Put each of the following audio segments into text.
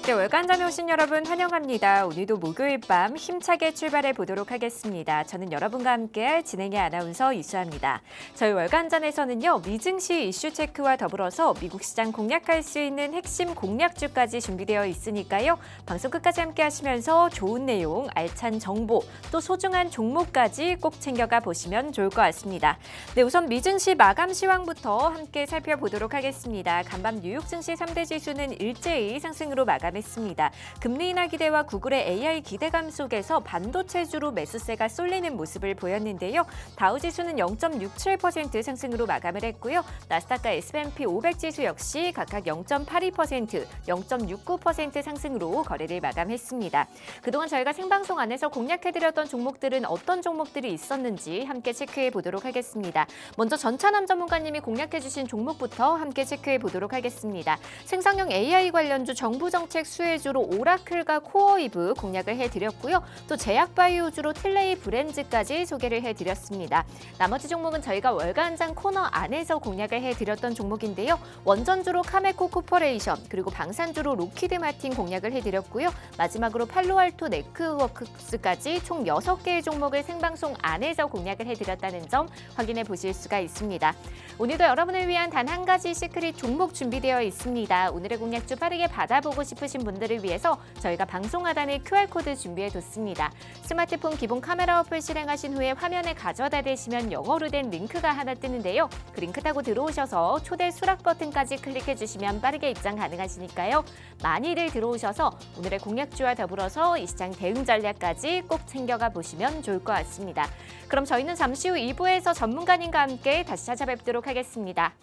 네, 월간잠에 오신 여러분 환영합니다. 오늘도 목요일 밤 힘차게 출발해 보도록 하겠습니다. 저는 여러분과 함께할 진행의 아나운서 이수아입니다. 저희 월간잠에서는요, 미증시 이슈 체크와 더불어서 미국 시장 공략할 수 있는 핵심 공략주까지 준비되어 있으니까요. 방송 끝까지 함께 하시면서 좋은 내용, 알찬 정보, 또 소중한 종목까지 꼭 챙겨가 보시면 좋을 것 같습니다. 네, 우선 미증시 마감 시황부터 함께 살펴보도록 하겠습니다. 간밤 뉴욕 증시 3대 지수는 일제히 상승으로 마감했습니다. 금리 인하 기대와 구글의 AI 기대감 속에서 반도체주로 매수세가 쏠리는 모습을 보였는데요. 다우지수는 0.67% 상승으로 마감을 했고요. 나스닥과 S&P 500 지수 역시 각각 0.82%, 0.69% 상승으로 거래를 마감했습니다. 그동안 저희가 생방송 안에서 공략해드렸던 종목들은 어떤 종목들이 있었는지 함께 체크해 보도록 하겠습니다. 먼저 전찬함 전문가님이 공략해주신 종목부터 함께 체크해 보도록 하겠습니다. 생성형 AI 관련주 정부 정책 수혜주로 오라클과 코어이브 공략을 해드렸고요. 또 제약바이오주로 틸레이 브랜즈까지 소개를 해드렸습니다. 나머지 종목은 저희가 월간장 코너 안에서 공략을 해드렸던 종목인데요. 원전주로 카메코 코퍼레이션, 그리고 방산주로 로키드 마틴 공략을 해드렸고요. 마지막으로 팔로알토 네트워크스까지 총 6개의 종목을 생방송 안에서 공략을 해드렸다는 점 확인해 보실 수가 있습니다. 오늘도 여러분을 위한 단 한 가지 시크릿 종목 준비되어 있습니다. 오늘의 공략주 빠르게 받아보고 싶으신 분들을 위해서 저희가 방송 하단에 QR코드 준비해뒀습니다. 스마트폰 기본 카메라 어플 실행하신 후에 화면에 가져다 대시면 영어로 된 링크가 하나 뜨는데요. 그 링크 타고 들어오셔서 초대 수락 버튼까지 클릭해주시면 빠르게 입장 가능하시니까요. 많이들 들어오셔서 오늘의 공략주와 더불어서 이 시장 대응 전략까지 꼭 챙겨가 보시면 좋을 것 같습니다. 그럼 저희는 잠시 후 2부에서 전문가님과 함께 다시 찾아뵙도록 하겠습니다.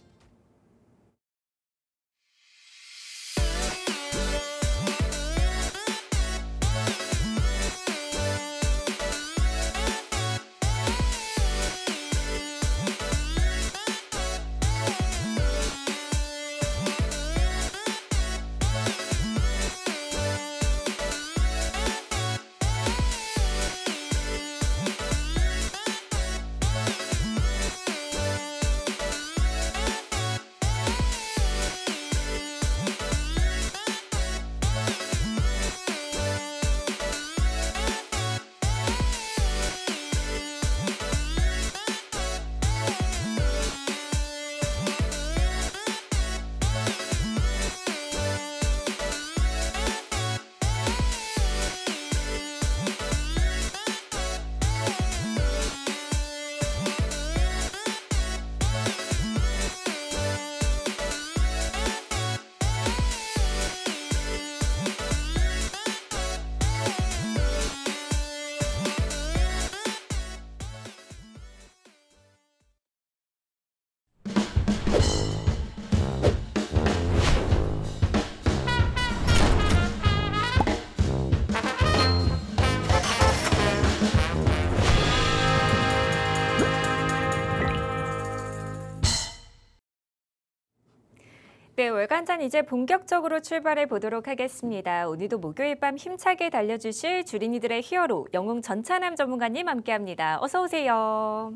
네, 월간잔 이제 본격적으로 출발해 보도록 하겠습니다. 오늘도 목요일 밤 힘차게 달려주실 주린이들의 히어로 영웅 전찬함 전문가님 함께합니다. 어서 오세요.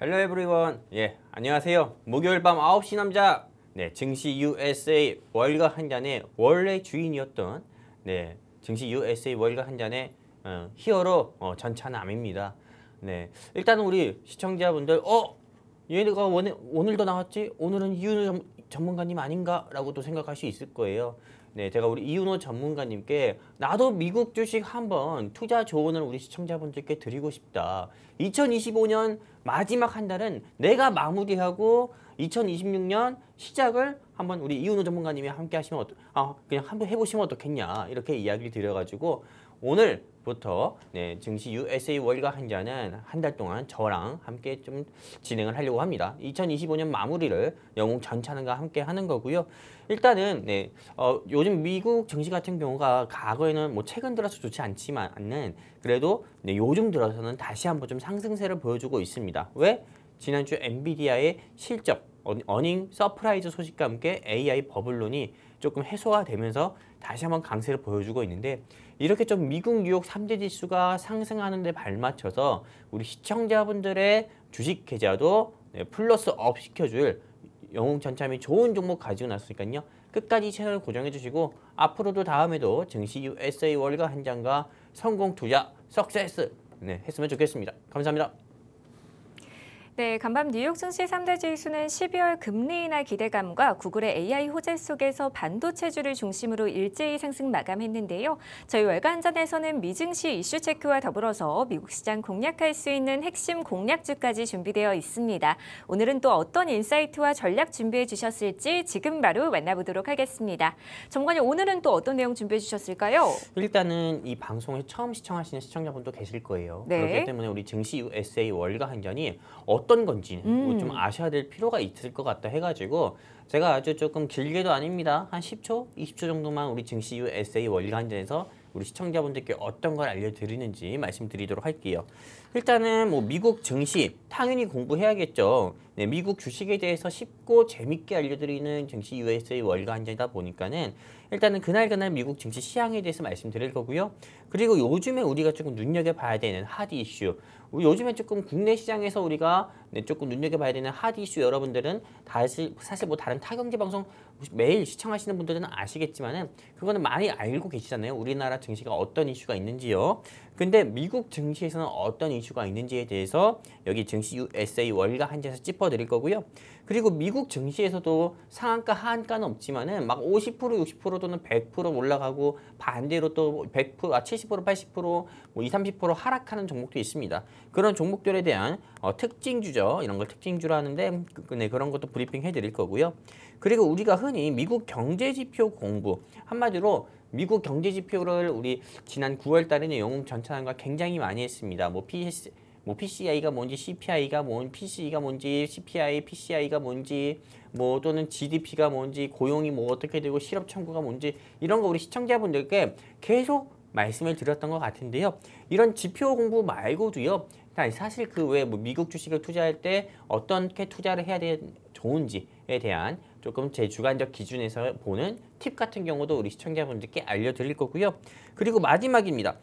헬로 에브리원. 예, 안녕하세요. 목요일 밤 9시 남자. 네, 증시 USA 월가 한 잔의 원래 주인이었던 증시 USA 월가 한 잔의 히어로 전찬함입니다. 네, 일단은 우리 시청자분들 얘네가 오늘도 나왔지? 오늘은 이윤호 전문가님 아닌가? 라고 또 생각할 수 있을 거예요. 네, 제가 우리 이윤호 전문가님께 나도 미국 주식 한번 투자 조언을 우리 시청자분들께 드리고 싶다. 2025년 마지막 한 달은 내가 마무리하고 2026년 시작을 한번 우리 이윤호 전문가님이 함께 하시면 그냥 한번 해보시면 어떻겠냐 이렇게 이야기를 드려가지고 오늘부터 증시 USA 월가 한 잔은 한 달 동안 저랑 함께 좀 진행을 하려고 합니다. 2025년 마무리를 영웅 전찬함과 함께 하는 거고요. 일단은 요즘 미국 증시 같은 경우가 과거에는 최근 들어서 좋지 않지만은 그래도 요즘 들어서는 다시 한번 좀 상승세를 보여주고 있습니다. 왜? 지난주 엔비디아의 실적, 어닝 서프라이즈 소식과 함께 AI 버블론이 조금 해소가 되면서 다시 한번 강세를 보여주고 있는데 이렇게 좀 미국 뉴욕 3대 지수가 상승하는 데 발맞춰서 우리 시청자분들의 주식 계좌도 플러스 업 시켜줄 영웅 전참이 좋은 종목 가지고 나왔으니까요. 끝까지 채널 고정해 주시고 앞으로도 다음에도 증시 USA 월가 한 장과 성공 투자 석세스 했으면 좋겠습니다. 감사합니다. 네, 간밤 뉴욕 증시 3대 지수는 12월 금리 인하 기대감과 구글의 AI 호재 속에서 반도체주를 중심으로 일제히 상승 마감했는데요. 저희 월간전에서는 미증시 이슈 체크와 더불어서 미국 시장 공략할 수 있는 핵심 공략주까지 준비되어 있습니다. 오늘은 또 어떤 인사이트와 전략 준비해 주셨을지 지금 바로 만나보도록 하겠습니다. 정관님, 오늘은 또 어떤 내용 준비해 주셨을까요? 일단은 이 방송을 처음 시청하시는 시청자분도 계실 거예요. 네. 그렇기 때문에 우리 증시 USA 월가 한전이 어떤 건지 좀 아셔야 될 필요가 있을 것 같다 해가지고 제가 아주 조금 길게도 아닙니다. 한 10초, 20초 정도만 우리 증시 USA 월가 한전에서 우리 시청자분들께 어떤 걸 알려드리는지 말씀드리도록 할게요. 일단은 뭐 미국 증시 당연히 공부해야겠죠. 네, 미국 주식에 대해서 쉽고 재밌게 알려드리는 증시 USA 월가 한전이다 보니까는 일단은 그날 미국 증시 시황에 대해서 말씀드릴 거고요. 그리고 요즘에 우리가 조금 눈여겨봐야 되는 핫 이슈, 요즘에 조금 국내 시장에서 우리가 조금 눈여겨봐야 되는 핫 이슈, 여러분들은 사실 뭐 다른 타경제 방송 매일 시청하시는 분들은 아시겠지만은 그거는 많이 알고 계시잖아요. 우리나라 증시가 어떤 이슈가 있는지요. 근데 미국 증시에서는 어떤 이슈가 있는지에 대해서 여기 증시 USA 월가 한전에서 짚어드릴 거고요. 그리고 미국 증시에서도 상한가 하한가는 없지만은 막 50%, 60% 또는 100% 올라가고 반대로 또 100%, 70%, 80%, 뭐 20, 30% 하락하는 종목도 있습니다. 그런 종목들에 대한 특징주죠. 이런 걸 특징주로 하는데 그런 것도 브리핑 해드릴 거고요. 그리고 우리가 흔히 미국 경제지표 공부, 한마디로 미국 경제지표를 우리 지난 9월 달에는 영웅 전차장과 굉장히 많이 했습니다. PCI가 뭔지, CPI가 뭔지, PCE가 뭔지, CPI, PCI가 뭔지, 뭐 또는 GDP가 뭔지, 고용이 뭐 어떻게 되고 실업 청구가 뭔지 이런 거 우리 시청자분들께 계속 말씀을 드렸던 것 같은데요. 이런 지표 공부 말고도요. 사실 그 외에 뭐 미국 주식을 투자할 때 어떻게 투자를 해야 좋은지에 대한 조금 제 주관적 기준에서 보는 팁 같은 경우도 우리 시청자분들께 알려드릴 거고요. 그리고 마지막입니다.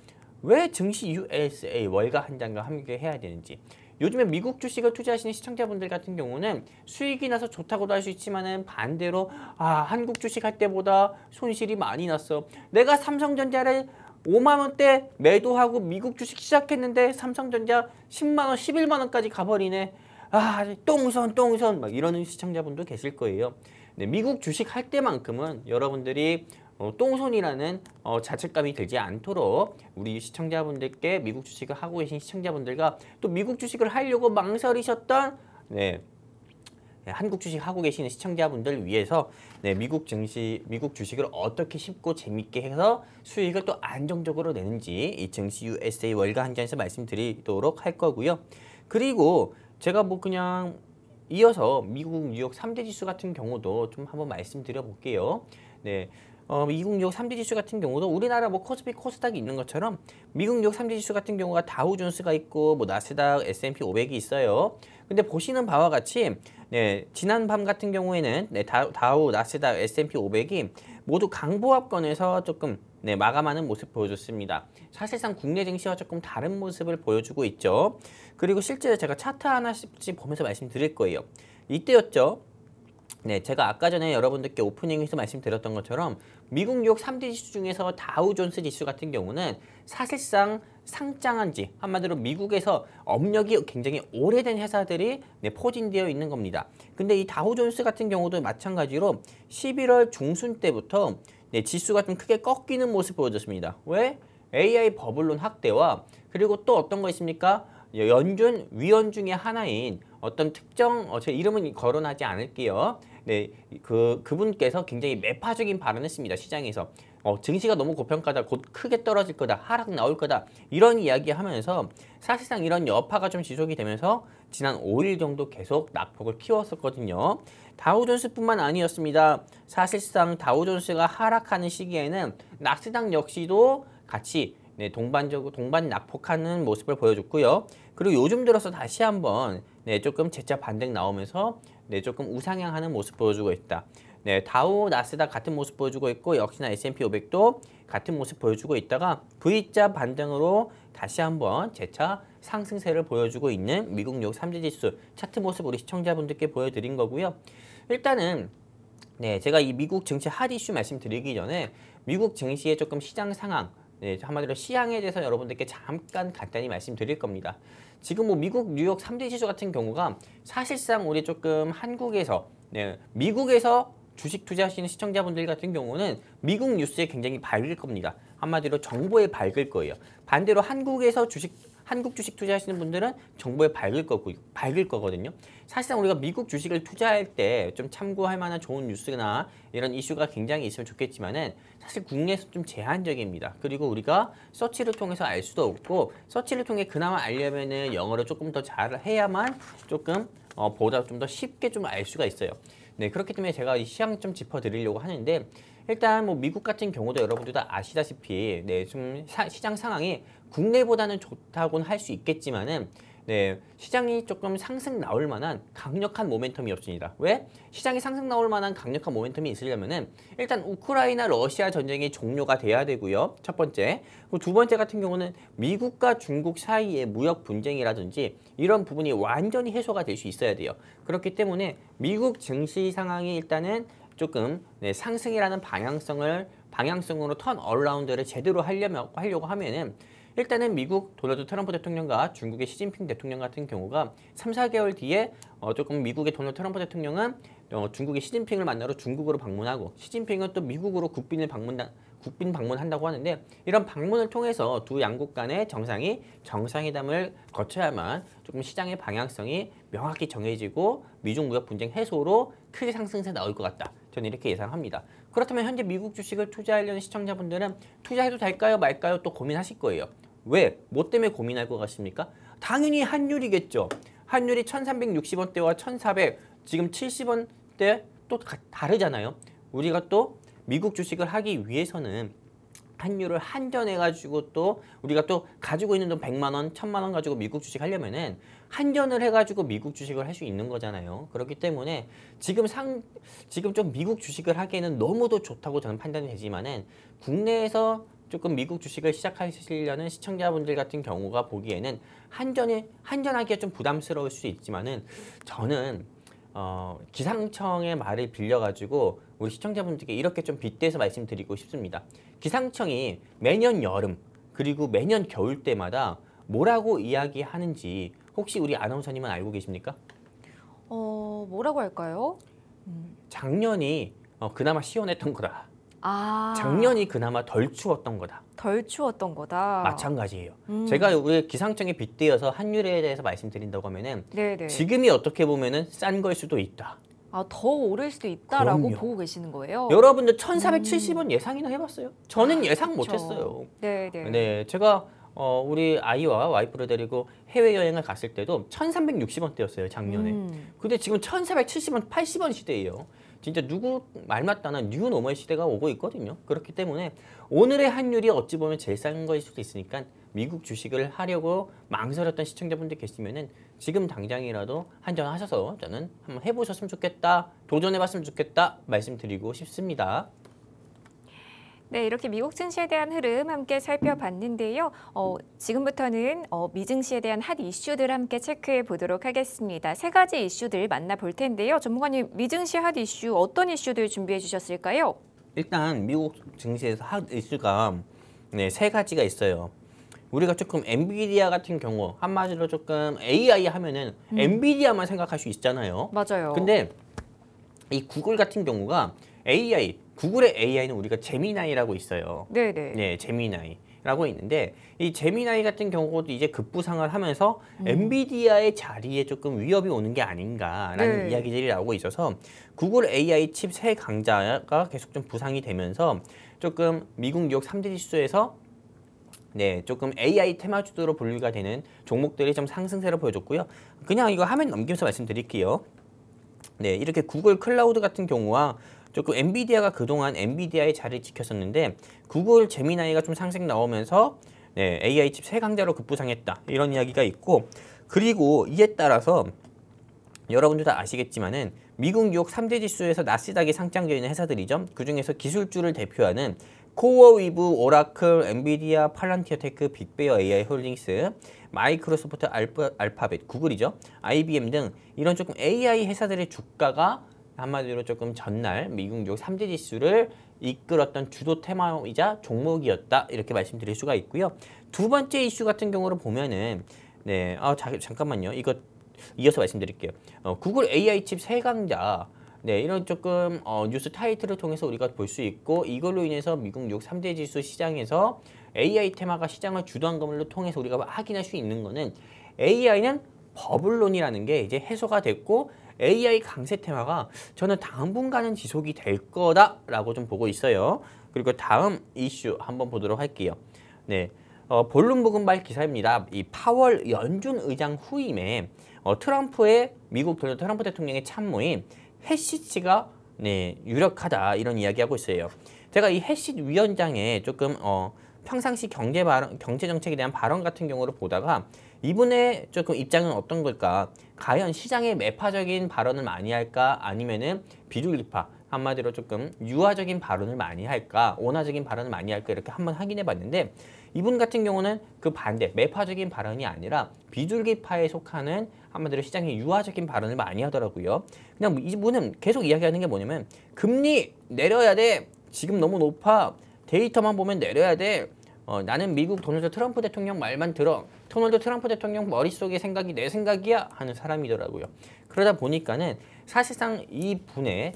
왜 증시 USA 월가 한장과 함께 해야 되는지. 요즘에 미국 주식을 투자하시는 시청자분들 같은 경우는 수익이 나서 좋다고도 할 수 있지만은 반대로 한국 주식 할 때보다 손실이 많이 났어. 내가 삼성전자를 5만 원대 매도하고 미국 주식 시작했는데 삼성전자 10만 원, 11만 원까지 가버리네. 똥손 막 이러는 시청자분도 계실 거예요. 네, 미국 주식 할 때만큼은 여러분들이 똥손이라는 자책감이 들지 않도록 우리 시청자분들께 미국 주식을 하고 계신 시청자분들과 또 미국 주식을 하려고 망설이셨던 한국 주식 하고 계시는 시청자분들 위해서 미국 주식을 어떻게 쉽고 재밌게 해서 수익을 또 안정적으로 내는지 이 증시 USA 월가 한전에서 말씀드리도록 할 거고요. 그리고 제가 뭐 그냥 이어서 미국 뉴욕 3대 지수 같은 경우도 좀 한번 말씀드려 볼게요. 네. 미국 뉴욕 3대 지수 같은 경우도 우리나라 뭐 코스피, 코스닥이 있는 것처럼 미국 뉴욕 3대 지수 같은 경우가 다우존스가 있고 뭐 나스닥, S&P 500이 있어요. 근데 보시는 바와 같이 지난 밤 같은 경우에는 다우, 나스닥, S&P 500이 모두 강보합권에서 조금 마감하는 모습 보여줬습니다. 사실상 국내 증시와 조금 다른 모습을 보여주고 있죠. 그리고 실제로 제가 차트 하나씩 보면서 말씀드릴 거예요. 이때였죠. 제가 아까 전에 여러분들께 오프닝에서 말씀드렸던 것처럼 미국 뉴욕 3대 지수 중에서 다우존스 지수 같은 경우는 사실상 상장한 지, 한마디로 미국에서 업력이 굉장히 오래된 회사들이 포진되어 있는 겁니다. 근데 이 다우존스 같은 경우도 마찬가지로 11월 중순 때부터 지수가 좀 크게 꺾이는 모습 보여줬습니다. 왜? AI 버블론 확대와 그리고 또 어떤 거 있습니까? 연준 위원 중에 하나인 어떤 특정 제 이름은 거론하지 않을게요. 그분께서 굉장히 매파적인 발언을 했습니다. 시장에서 증시가 너무 고평가다, 곧 크게 떨어질 거다, 하락 나올 거다 이런 이야기하면서 사실상 이런 여파가 좀 지속이 되면서 지난 5일 정도 계속 낙폭을 키웠었거든요. 다우존스뿐만 아니었습니다. 사실상 다우존스가 하락하는 시기에는 나스닥 역시도 같이 동반 낙폭하는 모습을 보여줬고요. 그리고 요즘 들어서 다시 한번 조금 재차 반등 나오면서 조금 우상향하는 모습 보여주고 있다. 다우, 나스닥 같은 모습 보여주고 있고 역시나 S&P 500도 같은 모습 보여주고 있다가 V자 반등으로 다시 한번 재차 상승세를 보여주고 있는 미국 뉴욕 3대 지수 차트 모습 우리 시청자분들께 보여드린 거고요. 일단은 네, 제가 이 미국 증시 핫 이슈 말씀드리기 전에 미국 증시의 조금 시장 상황, 네, 한마디로 시향에 대해서 여러분들께 잠깐 간단히 말씀드릴 겁니다. 지금 뭐 미국 뉴욕 3대 지수 같은 경우가 사실상 우리 조금 한국에서, 네, 미국에서 주식 투자하시는 시청자분들 같은 경우는 미국 뉴스에 굉장히 밝을 겁니다. 한마디로 정보에 밝을 거예요. 반대로 한국에서 한국 주식 투자하시는 분들은 정보에 밝을 거거든요. 사실상 우리가 미국 주식을 투자할 때 좀 참고할 만한 좋은 뉴스나 이런 이슈가 굉장히 있으면 좋겠지만은 사실 국내에서 좀 제한적입니다. 그리고 우리가 서치를 통해서 알 수도 없고 서치를 통해 그나마 알려면은 영어를 조금 더 잘 해야만 조금 보다 좀 더 쉽게 좀 알 수가 있어요. 네, 그렇기 때문에 제가 이 시황 좀 짚어드리려고 하는데 일단 뭐 미국 같은 경우도 여러분들 다 아시다시피 네, 좀 시장 상황이 국내보다는 좋다고는 할 수 있겠지만은 네, 시장이 조금 상승 나올 만한 강력한 모멘텀이 없습니다. 왜? 시장이 상승 나올 만한 강력한 모멘텀이 있으려면은 일단 우크라이나 러시아 전쟁이 종료가 돼야 되고요. 첫 번째. 그리고 두 번째 같은 경우는 미국과 중국 사이의 무역 분쟁이라든지 이런 부분이 완전히 해소가 될 수 있어야 돼요. 그렇기 때문에 미국 증시 상황이 일단은 조금 네, 상승이라는 방향성으로 턴 어라운드를 제대로 하려고 하면은 일단은 미국 도널드 트럼프 대통령과 중국의 시진핑 대통령 같은 경우가 3, 4개월 뒤에 조금 미국의 도널드 트럼프 대통령은 중국의 시진핑을 만나러 중국으로 방문하고 시진핑은 또 미국으로 국빈 방문한다고 하는데 이런 방문을 통해서 두 양국 간의 정상회담을 거쳐야만 조금 시장의 방향성이 명확히 정해지고 미중 무역 분쟁 해소로 크게 상승세 나올 것 같다. 저는 이렇게 예상합니다. 그렇다면 현재 미국 주식을 투자하려는 시청자분들은 투자해도 될까요 말까요 또 고민하실 거예요. 왜? 뭐 때문에 고민할 것 같습니까? 당연히 환율이겠죠. 환율이 1360원대와 1400 지금 70원대 또 다르잖아요. 우리가 또 미국 주식을 하기 위해서는 환율을 한전해가지고 또 우리가 또 가지고 있는 돈 100만 원, 1000만 원 가지고 미국 주식 하려면은 한전을 해가지고 미국 주식을 할 수 있는 거잖아요. 그렇기 때문에 지금 좀 미국 주식을 하기에는 너무도 좋다고 저는 판단이 되지만은 국내에서 조금 미국 주식을 시작하시려는 시청자분들 같은 경우가 보기에는 한전하기가 좀 부담스러울 수 있지만은 저는 기상청의 말을 빌려가지고 우리 시청자분들께 이렇게 좀 빗대서 말씀드리고 싶습니다. 기상청이 매년 여름 그리고 매년 겨울 때마다 뭐라고 이야기하는지 혹시 우리 아나운서님은 알고 계십니까? 뭐라고 할까요? 작년이 그나마 시원했던 거다. 아, 작년이 그나마 덜 추웠던 거다. 덜 추웠던 거다. 마찬가지예요. 제가 우리 기상청에 빗대어서 환율에 대해서 말씀드린다고 하면은 네네. 지금이 어떻게 보면은 싼 걸 수도 있다. 아, 더 오를 수도 있다라고 그럼요. 보고 계시는 거예요? 여러분들 1470원 예상이나 해봤어요? 저는 예상 그쵸. 못했어요. 네네. 네, 제가 우리 아이와 와이프를 데리고 해외여행을 갔을 때도 1360원대였어요 작년에. 근데 지금 1470원, 80원 시대예요. 진짜 누구 말 맞다는 뉴 노멀 시대가 오고 있거든요. 그렇기 때문에 오늘의 환율이 어찌 보면 제일 싼 거일 수도 있으니까 미국 주식을 하려고 망설였던 시청자분들 계시면은 지금 당장이라도 한전하셔서 저는 한번 해보셨으면 좋겠다, 도전해봤으면 좋겠다 말씀드리고 싶습니다. 네, 이렇게 미국 증시에 대한 흐름 함께 살펴봤는데요. 지금부터는 미증시에 대한 핫 이슈들 함께 체크해 보도록 하겠습니다. 세 가지 이슈들 만나볼 텐데요. 전문가님, 미증시 핫 이슈 어떤 이슈들 준비해 주셨을까요? 일단 미국 증시에서 핫 이슈가 네, 세 가지가 있어요. 우리가 조금 엔비디아 같은 경우 한마디로 조금 AI 하면은 엔비디아만 생각할 수 있잖아요. 맞아요. 근데 이 구글 같은 경우가 구글의 AI는 우리가 제미나이라고 있어요. 네네. 네, 제미나이라고 있는데 이 제미나이 같은 경우도 이제 급부상을 하면서 엔비디아의 자리에 조금 위협이 오는 게 아닌가라는 네. 이야기들이 나오고 있어서 구글 AI 칩 새 강자가 계속 좀 부상이 되면서 조금 미국 뉴욕 3대 지수에서 네, 조금 AI 테마주로 분류가 되는 종목들이 좀 상승세를 보여줬고요. 그냥 이거 화면 넘기면서 말씀드릴게요. 네, 이렇게 구글 클라우드 같은 경우와 조금 엔비디아가 그동안 엔비디아의 자리를 지켰었는데 구글 제미나이가 좀 상승 나오면서 네, AI 칩 새 강자로 급부상했다. 이런 이야기가 있고 그리고 이에 따라서 여러분들 다 아시겠지만은 미국 뉴욕 3대 지수에서 나스닥에 상장되어 있는 회사들이죠. 그중에서 기술주를 대표하는 코어위브, 오라클, 엔비디아, 팔란티어 테크, 빅베어 AI 홀딩스, 마이크로소프트, 알파벳, 구글이죠. IBM 등 이런 조금 AI 회사들의 주가가 한마디로 조금 전날 미국 뉴욕 3대 지수를 이끌었던 주도 테마이자 종목이었다 이렇게 말씀드릴 수가 있고요. 두 번째 이슈 같은 경우를 보면은 네, 잠깐만요. 이거 이어서 말씀드릴게요. 구글 AI 칩 세강자 네, 이런 조금 뉴스 타이틀을 통해서 우리가 볼 수 있고 이걸로 인해서 미국 뉴욕 3대 지수 시장에서 AI 테마가 시장을 주도한 것을 통해서 우리가 확인할 수 있는 거는 AI는 버블론이라는 게 이제 해소가 됐고 AI 강세 테마가 저는 당분간은 지속이 될 거다라고 좀 보고 있어요. 그리고 다음 이슈 한번 보도록 할게요. 네, 볼룸버그발 기사입니다. 이 파월 연준 의장 후임에 트럼프의 미국 트럼프 대통령의 참모인 해시치가 네, 유력하다 이런 이야기하고 있어요. 제가 이 해시 위원장의 조금 평상시 경제 정책에 대한 발언 같은 경우를 보다가 이분의 조금 입장은 어떤 걸까? 과연 시장에 매파적인 발언을 많이 할까? 아니면은 비둘기파 한마디로 조금 유화적인 발언을 많이 할까? 온화적인 발언을 많이 할까? 이렇게 한번 확인해 봤는데 이분 같은 경우는 그 반대 매파적인 발언이 아니라 비둘기파에 속하는 한마디로 시장에 유화적인 발언을 많이 하더라고요. 그냥 이분은 계속 이야기하는 게 뭐냐면 금리 내려야 돼. 지금 너무 높아. 데이터만 보면 내려야 돼. 나는 미국 도널드 트럼프 대통령 말만 들어. 도널드 트럼프 대통령 머릿속의 생각이 내 생각이야 하는 사람이더라고요. 그러다 보니까는 사실상 이분이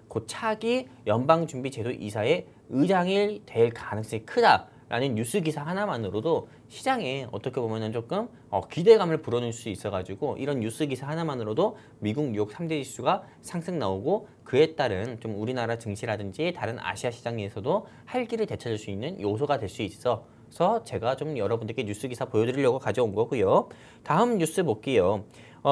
곧 차기 연방준비제도 이사의 의장이 될 가능성이 크다라는 뉴스 기사 하나만으로도 시장에 어떻게 보면은 조금 기대감을 불어넣을 수 있어가지고 이런 뉴스 기사 하나만으로도 미국 뉴욕 3대 지수가 상승 나오고 그에 따른 좀 우리나라 증시라든지 다른 아시아 시장에서도 활기를 되찾을 수 있는 요소가 될 수 있어서 제가 좀 여러분들께 뉴스 기사 보여드리려고 가져온 거고요. 다음 뉴스 볼게요.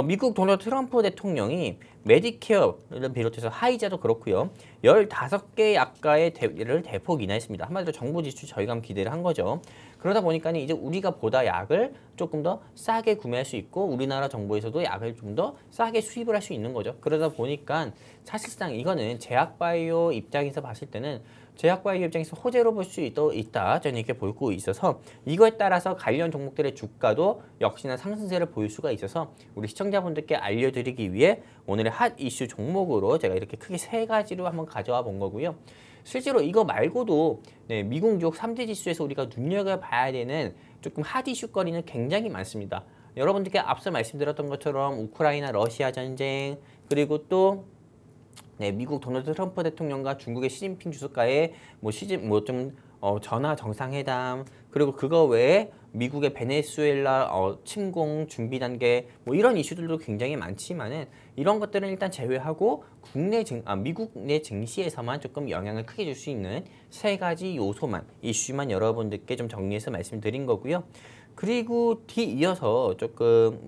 미국 도널드 트럼프 대통령이 메디케어를 비롯해서 하이자도 그렇고요. 15개 약가의 대를 대폭 인하했습니다. 한마디로 정부 지출 절감 기대를 한 거죠. 그러다 보니까 이제 우리가 보다 약을 조금 더 싸게 구매할 수 있고 우리나라 정부에서도 약을 좀 더 싸게 수입을 할 수 있는 거죠. 그러다 보니까 사실상 이거는 제약바이오 입장에서 봤을 때는 제약바이오 입장에서 호재로 볼 수 있다. 저는 이렇게 보고 있어서 이거에 따라서 관련 종목들의 주가도 역시나 상승세를 보일 수가 있어서 우리 시청자분들께 알려드리기 위해 오늘의 핫 이슈 종목으로 제가 이렇게 크게 3가지로 한번 가져와 본 거고요. 실제로 이거 말고도 네, 미국 뉴욕 3대 지수에서 우리가 눈여겨봐야 되는 조금 핫 이슈거리는 굉장히 많습니다. 여러분들께 앞서 말씀드렸던 것처럼 우크라이나 러시아 전쟁 그리고 또 네, 미국 도널드 트럼프 대통령과 중국의 시진핑 주석과의 전화 정상회담 그리고 그거 외에 미국의 베네수엘라 침공 준비 단계 이런 이슈들도 굉장히 많지만은 이런 것들은 일단 제외하고 미국 내 증시에서만 조금 영향을 크게 줄 수 있는 3가지 요소만 이슈만 여러분들께 좀 정리해서 말씀드린 거고요. 그리고 뒤이어서 조금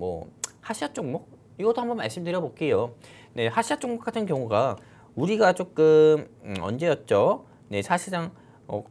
하시아 종목 이것도 한번 말씀드려 볼게요. 네, 하시아 종목 같은 경우가 우리가 조금 언제였죠? 네, 사실상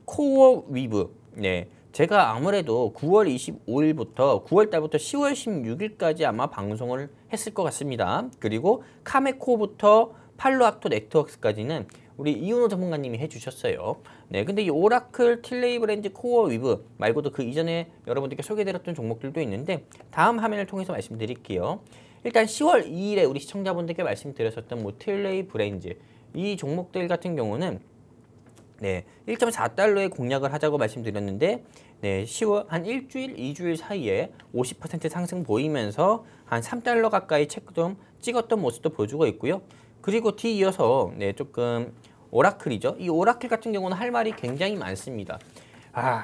코어 위브. 네, 제가 아무래도 9월 25일부터 9월 달부터 10월 16일까지 아마 방송을 했을 것 같습니다. 그리고 카메코부터 팔로악토 네트워크스까지는 우리 이윤호 전문가님이 해주셨어요. 네, 근데 이 오라클, 틸레이브랜드, 코어 위브 말고도 그 이전에 여러분들께 소개드렸던 종목들도 있는데 다음 화면을 통해서 말씀드릴게요. 일단 10월 2일에 우리 시청자분들께 말씀드렸었던 틸레이 브랜즈 이 종목들 같은 경우는 네, 1.4달러에 공략을 하자고 말씀드렸는데 네, 10월 한 일주일, 2주일 사이에 50% 상승 보이면서 한 3달러 가까이 좀 찍었던 모습도 보여주고 있고요. 그리고 뒤이어서 네, 조금 오라클이죠. 이 오라클 같은 경우는 할 말이 굉장히 많습니다.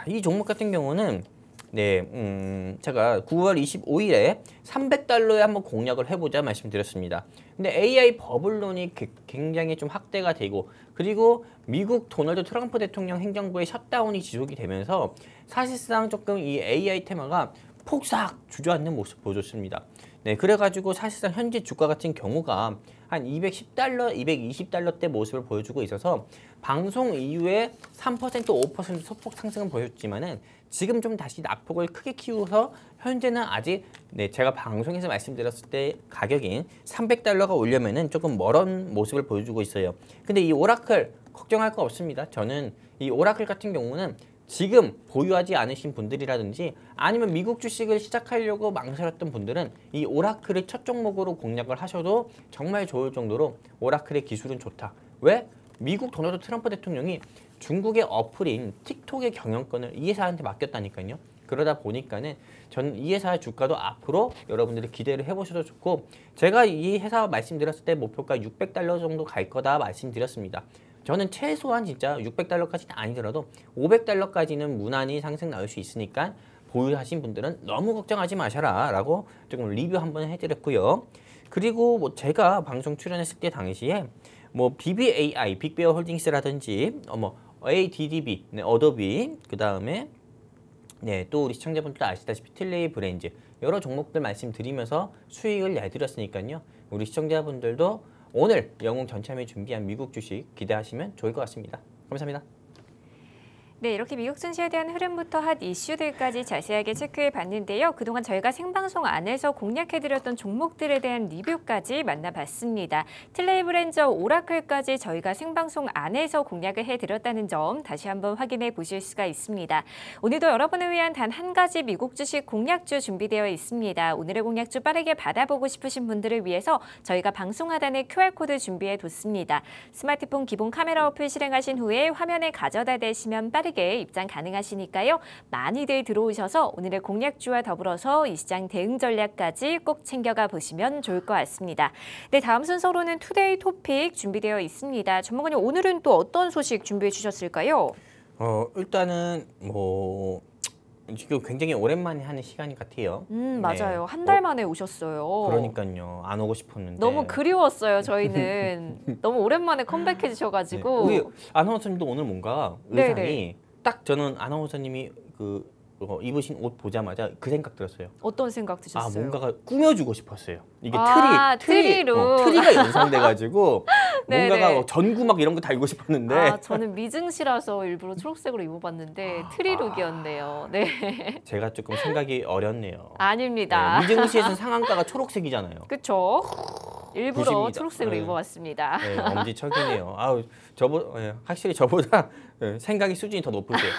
이 종목 같은 경우는 네, 제가 9월 25일에 300달러에 한번 공략을 해보자 말씀드렸습니다. 근데 AI 버블론이 굉장히 좀 확대가 되고 그리고 미국 도널드 트럼프 대통령 행정부의 셧다운이 지속이 되면서 사실상 조금 이 AI 테마가 폭삭 주저앉는 모습 보여줬습니다. 네, 그래가지고 사실상 현재 주가 같은 경우가 한 210달러, 220달러대 모습을 보여주고 있어서 방송 이후에 3%, 5% 소폭 상승은 보였지만은 지금 좀 다시 낙폭을 크게 키워서 현재는 아직 네, 제가 방송에서 말씀드렸을 때 가격인 300달러가 오려면은 조금 멀은 모습을 보여주고 있어요. 근데 이 오라클 걱정할 거 없습니다. 저는 이 오라클 같은 경우는 지금 보유하지 않으신 분들이라든지 아니면 미국 주식을 시작하려고 망설였던 분들은 이 오라클을 첫 종목으로 공략을 하셔도 정말 좋을 정도로 오라클의 기술은 좋다. 왜? 미국 도널드 트럼프 대통령이 중국의 어플인 틱톡의 경영권을 이 회사한테 맡겼다니까요. 그러다 보니까는 저는 이 회사의 주가도 앞으로 여러분들이 기대를 해보셔도 좋고, 제가 이 회사 말씀드렸을 때 목표가 $600 정도 갈 거다 말씀드렸습니다. 저는 최소한 진짜 $600까지는 아니더라도 $500까지는 무난히 상승 나올 수 있으니까 보유하신 분들은 너무 걱정하지 마셔라 라고 조금 리뷰 한번 해드렸고요. 그리고 뭐 제가 방송 출연했을 때 당시에 뭐 BBAI, 빅베어 홀딩스라든지 뭐 ADDB, 네, 어도비, 그 다음에 네, 또 우리 시청자분들 아시다시피 틸레이 브랜즈 여러 종목들 말씀드리면서 수익을 내드렸으니까요. 우리 시청자분들도 오늘 영웅 전참이 준비한 미국 주식 기대하시면 좋을 것 같습니다. 감사합니다. 네, 이렇게 미국 증시에 대한 흐름부터 핫 이슈들까지 자세하게 체크해 봤는데요. 그동안 저희가 생방송 안에서 공략해드렸던 종목들에 대한 리뷰까지 만나봤습니다. 틸레이브랜저, 오라클까지 저희가 생방송 안에서 공략을 해드렸다는 점 다시 한번 확인해 보실 수가 있습니다. 오늘도 여러분을 위한 단 한 가지 미국 주식 공략주 준비되어 있습니다. 오늘의 공략주 빠르게 받아보고 싶으신 분들을 위해서 저희가 방송 하단에 QR코드 준비해 뒀습니다. 스마트폰 기본 카메라 어플 실행하신 후에 화면에 가져다 대시면 빠르게 입장 가능하시니까요. 많이들 들어오셔서 오늘의 공략주와 더불어서 이 시장 대응 전략까지 꼭 챙겨가 보시면 좋을 것 같습니다. 네, 다음 순서로는 투데이 토픽 준비되어 있습니다. 전문가님, 오늘은 또 어떤 소식 준비해 주셨을까요? 일단은 뭐 지금 굉장히 오랜만에 하는 시간 같아요. 맞아요. 한 달 만에 오셨어요. 그러니까요. 안 오고 싶었는데. 너무 그리웠어요, 저희는. 너무 오랜만에 컴백해 주셔가지고. 우리 아나운서님도 오늘 뭔가 의상이 네네. 딱 저는 아나운서님이 입으신 옷 보자마자 그 생각 들었어요. 어떤 생각 드셨어요? 뭔가가 꾸며주고 싶었어요. 이게 트리로. 트리가 연상돼가지고 네네. 뭔가가 전구 막 이런 거 달고 싶었는데 저는 미증시라서 일부러 초록색으로 입어봤는데 트리룩이었네요. 네. 제가 조금 생각이 어렸네요. 아닙니다. 네, 미증시에서는 상한가가 초록색이잖아요. 그렇죠. 일부러 부십니다. 초록색으로 네. 입어봤습니다. 네, 엄지척이네요. 확실히 저보다 생각이 수준이 더 높으세요.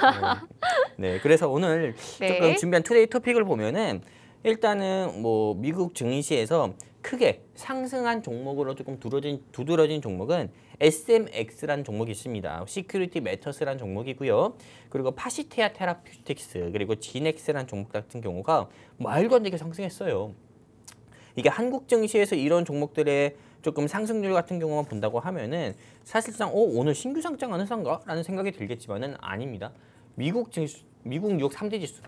네, 그래서 오늘 네. 조금 준비한 투데이 토픽을 보면은 일단은 뭐 미국 증시에서 크게 상승한 종목으로 조금 두드러진 종목은 SMX라는 종목이 있습니다. 시큐리티 매터스라는 종목이고요. 그리고 파시테아 테라퓨틱스 그리고 지넥스라는 종목 같은 경우가 말도 안 되게 상승했어요. 이게 한국 증시에서 이런 종목들의 조금 상승률 같은 경우만 본다고 하면은 사실상 오늘 신규 상장하는 회사인가라는 생각이 들겠지만은 아닙니다. 미국 뉴욕 3대 지수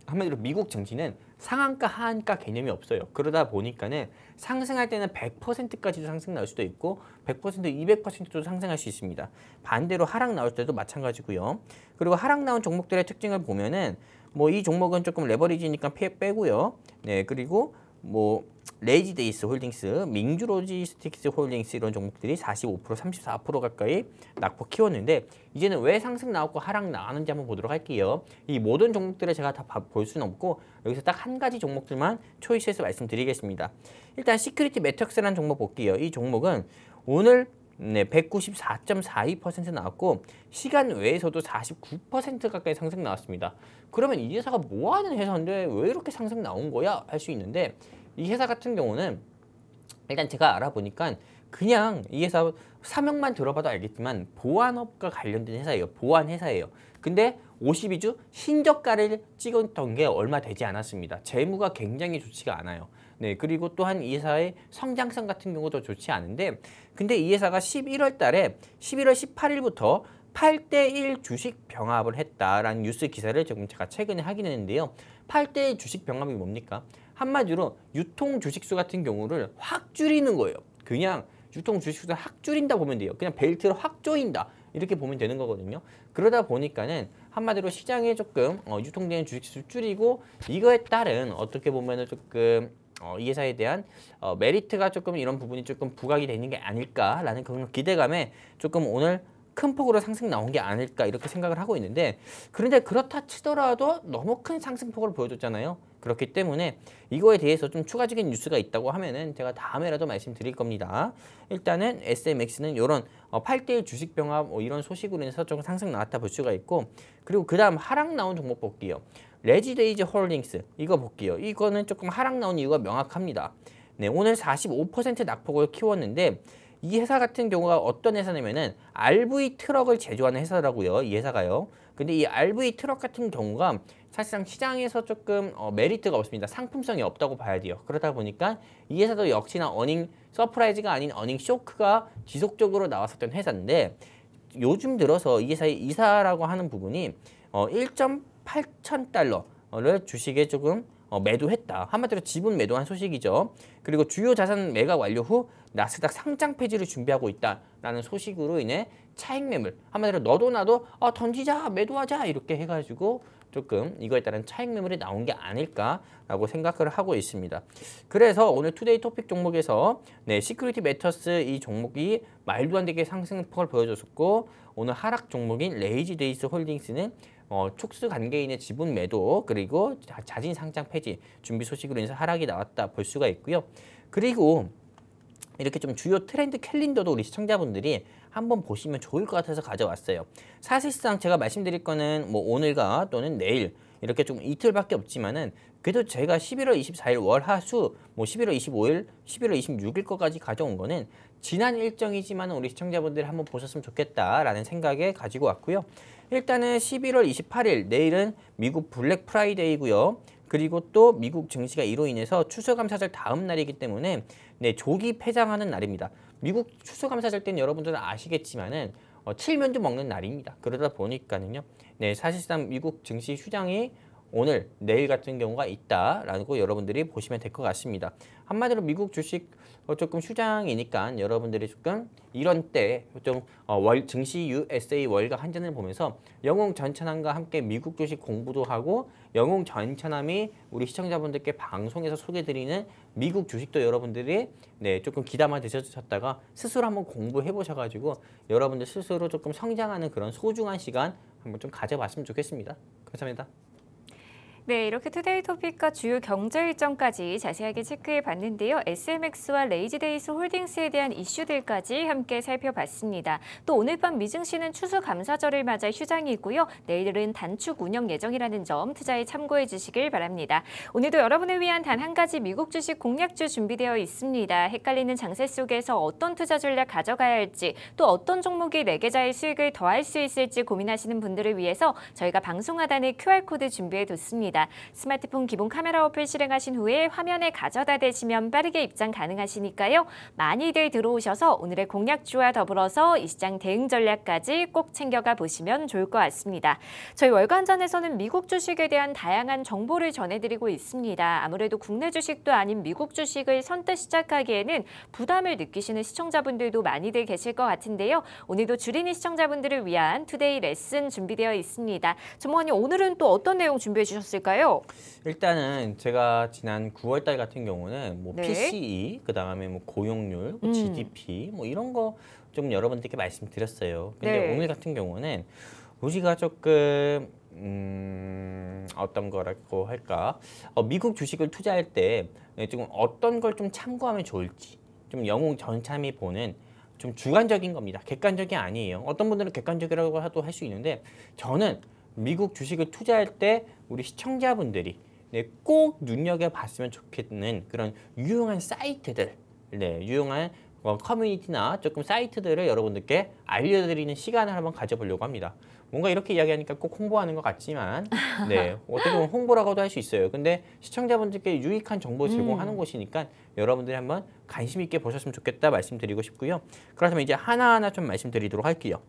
한마디로 미국 증시는 상한가 하한가 개념이 없어요. 그러다 보니까는 상승할 때는 100%까지도 상승 나올 수도 있고 100%, 200%도 상승할 수 있습니다. 반대로 하락 나올 때도 마찬가지고요. 그리고 하락 나온 종목들의 특징을 보면은 뭐 이 종목은 조금 레버리지니까 빼고요. 네, 그리고 뭐 레지데이스 홀딩스, 민주로지스틱스 홀딩스 이런 종목들이 45%, 34% 가까이 낙폭 키웠는데 이제는 왜 상승 나왔고 하락 나왔는지 한번 보도록 할게요. 이 모든 종목들을 제가 다 볼 수는 없고 여기서 딱 한 가지 종목들만 초이스해서 말씀드리겠습니다. 일단 시큐리티 매트릭스라는 종목 볼게요. 이 종목은 오늘 194.42% 나왔고 시간 외에서도 49% 가까이 상승 나왔습니다. 그러면 이 회사가 뭐 하는 회사인데 왜 이렇게 상승 나온 거야? 할 수 있는데 이 회사 같은 경우는 일단 제가 알아보니까 그냥 이 회사 사명만 들어봐도 알겠지만 보안업과 관련된 회사예요. 보안 회사예요. 근데 52주 신저가를 찍었던 게 얼마 되지 않았습니다. 재무가 굉장히 좋지가 않아요. 네, 그리고 또한 이 회사의 성장성 같은 경우도 좋지 않은데 근데 이 회사가 11월 달에 11월 18일부터 8대1 주식 병합을 했다라는 뉴스 기사를 조금 제가 최근에 확인했는데요. 8대1 주식 병합이 뭡니까? 한마디로 유통 주식수 같은 경우를 확 줄이는 거예요. 그냥 유통 주식수를 확 줄인다 보면 돼요. 그냥 벨트를 확 조인다. 이렇게 보면 되는 거거든요. 그러다 보니까는 한마디로 시장에 조금 유통되는 주식수를 줄이고 이거에 따른 어떻게 보면은 조금 이 회사에 대한 메리트가 조금 이런 부분이 조금 부각이 되는 게 아닐까라는 그런 기대감에 조금 오늘 큰 폭으로 상승 나온 게 아닐까 이렇게 생각을 하고 있는데 그런데 그렇다 치더라도 너무 큰 상승폭을 보여줬잖아요. 그렇기 때문에 이거에 대해서 좀 추가적인 뉴스가 있다고 하면은 제가 다음에라도 말씀드릴 겁니다. 일단은 SMX는 이런 8대1 주식병합 이런 소식으로 인해서 좀 상승 나왔다 볼 수가 있고 그리고 그 다음 하락 나온 종목 볼게요. 레지데이즈 홀딩스 이거 볼게요. 이거는 조금 하락 나온 이유가 명확합니다. 네, 오늘 45% 낙폭을 키웠는데 이 회사 같은 경우가 어떤 회사냐면은 RV 트럭을 제조하는 회사라고요. 이 회사가요. 근데 이 RV 트럭 같은 경우가 사실상 시장에서 조금 메리트가 없습니다. 상품성이 없다고 봐야 돼요. 그러다 보니까 이 회사도 역시나 어닝 서프라이즈가 아닌 어닝 쇼크가 지속적으로 나왔었던 회사인데 요즘 들어서 이 회사의 이사라고 하는 부분이 1.8천 달러를 주식에 조금 매도했다. 한마디로 지분 매도한 소식이죠. 그리고 주요 자산 매각 완료 후 나스닥 상장 폐지를 준비하고 있다라는 소식으로 인해 차익 매물 한마디로 너도 나도 던지자 매도하자 이렇게 해가지고 조금 이거에 따른 차익 매물이 나온 게 아닐까라고 생각을 하고 있습니다. 그래서 오늘 투데이 토픽 종목에서 시큐리티 매터스 이 종목이 말도 안 되게 상승폭을 보여줬었고 오늘 하락 종목인 레이지데이스 홀딩스는 촉수 관계인의 지분 매도 그리고 자진 상장 폐지 준비 소식으로 인해서 하락이 나왔다 볼 수가 있고요. 그리고 이렇게 좀 주요 트렌드 캘린더도 우리 시청자분들이 한번 보시면 좋을 것 같아서 가져왔어요. 사실상 제가 말씀드릴 거는 뭐 오늘과 또는 내일 이렇게 좀 이틀밖에 없지만은 그래도 제가 11월 24일 월하수 뭐 11월 25일, 11월 26일 거까지 가져온 거는 지난 일정이지만 우리 시청자분들이 한번 보셨으면 좋겠다라는 생각에 가지고 왔고요. 일단은 11월 28일 내일은 미국 블랙 프라이데이고요. 그리고 또 미국 증시가 이로 인해서 추수감사절 다음 날이기 때문에 조기 폐장하는 날입니다. 미국 추수감사절 때는 여러분들은 아시겠지만은 칠면조 먹는 날입니다. 그러다 보니까는요. 사실상 미국 증시 휴장이 오늘, 내일 같은 경우가 있다라고 여러분들이 보시면 될 것 같습니다. 한마디로 미국 주식 조금 휴장이니까 여러분들이 조금 이런 때 좀 증시 USA 월가 한전을 보면서 영웅 전천함과 함께 미국 주식 공부도 하고 영웅 전천함이 우리 시청자분들께 방송에서 소개드리는 미국 주식도 여러분들이 조금 귀담아 드셨다가 스스로 한번 공부해 보셔가지고 여러분들 스스로 조금 성장하는 그런 소중한 시간 한번 좀 가져봤으면 좋겠습니다. 감사합니다. 네, 이렇게 투데이 토픽과 주요 경제 일정까지 자세하게 체크해 봤는데요. SMX와 레이지데이스 홀딩스에 대한 이슈들까지 함께 살펴봤습니다. 또 오늘 밤 미증시는 추수감사절을 맞아 휴장이고요. 내일은 단축 운영 예정이라는 점 투자에 참고해 주시길 바랍니다. 오늘도 여러분을 위한 단 한 가지 미국 주식 공략주 준비되어 있습니다. 헷갈리는 장세 속에서 어떤 투자 전략 가져가야 할지 또 어떤 종목이 내 계좌의 수익을 더할 수 있을지 고민하시는 분들을 위해서 저희가 방송 하단에 QR코드 준비해 뒀습니다. 스마트폰 기본 카메라 어플 실행하신 후에 화면에 가져다 대시면 빠르게 입장 가능하시니까요. 많이들 들어오셔서 오늘의 공략주와 더불어서 이 시장 대응 전략까지 꼭 챙겨가 보시면 좋을 것 같습니다. 저희 월간전에서는 미국 주식에 대한 다양한 정보를 전해드리고 있습니다. 아무래도 국내 주식도 아닌 미국 주식을 선뜻 시작하기에는 부담을 느끼시는 시청자분들도 많이들 계실 것 같은데요. 오늘도 주린이 시청자분들을 위한 투데이 레슨 준비되어 있습니다. 전문가님 오늘은 또 어떤 내용 준비해 주셨을까요? 일단은 제가 지난 9월달 같은 경우는 뭐 PCE, 그 다음에 뭐 고용률, 뭐 GDP 뭐 이런 거 좀 여러분들께 말씀드렸어요. 근데 오늘 같은 경우는 우리가 조금 어떤 거라고 할까? 미국 주식을 투자할 때 지금 어떤 걸 좀 참고하면 좋을지 좀 영웅 전참이 보는 좀 주관적인 겁니다. 객관적이 아니에요. 어떤 분들은 객관적이라고 할 수 있는데 저는 미국 주식을 투자할 때 우리 시청자분들이 꼭 눈여겨봤으면 좋겠는 그런 유용한 사이트들, 유용한 커뮤니티나 조금 사이트들을 여러분들께 알려드리는 시간을 한번 가져보려고 합니다. 뭔가 이렇게 이야기하니까 꼭 홍보하는 것 같지만 어떻게 보면 홍보라고도 할 수 있어요. 근데 시청자분들께 유익한 정보 제공하는 곳이니까 여러분들이 한번 관심 있게 보셨으면 좋겠다 말씀드리고 싶고요. 그렇다면 이제 하나하나 좀 말씀드리도록 할게요.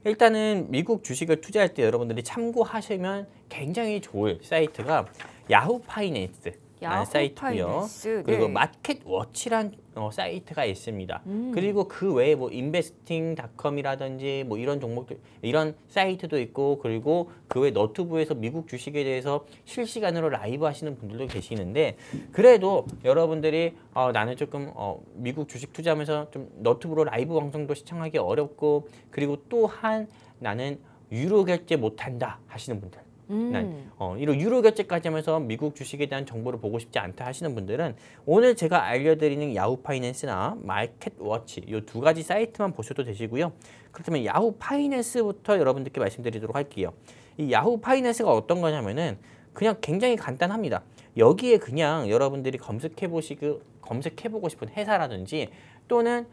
일단은 미국 주식을 투자할 때 여러분들이 참고하시면 굉장히 좋을 사이트가 야후 파이낸스라는 사이트고요. 그리고 마켓워치란 사이트가 있습니다. 그리고 그 외에 뭐 investing.com이라든지 뭐 이런 종목들, 이런 사이트도 있고, 그리고 그 외 너튜브에서 미국 주식에 대해서 실시간으로 라이브 하시는 분들도 계시는데, 그래도 여러분들이 나는 조금 미국 주식 투자하면서 좀 너튜브로 라이브 방송도 시청하기 어렵고, 그리고 또한 나는 유료 결제 못한다 하시는 분들, 이런 유료 결제까지 하면서 미국 주식에 대한 정보를 보고 싶지 않다 하시는 분들은 오늘 제가 알려드리는 야후 파이낸스나 마켓워치 이 두 가지 사이트만 보셔도 되시고요. 그렇다면 야후 파이낸스부터 여러분들께 말씀드리도록 할게요. 이 야후 파이낸스가 어떤 거냐면은 그냥 굉장히 간단합니다. 여기에 그냥 여러분들이 검색해보고 싶은 회사라든지 또는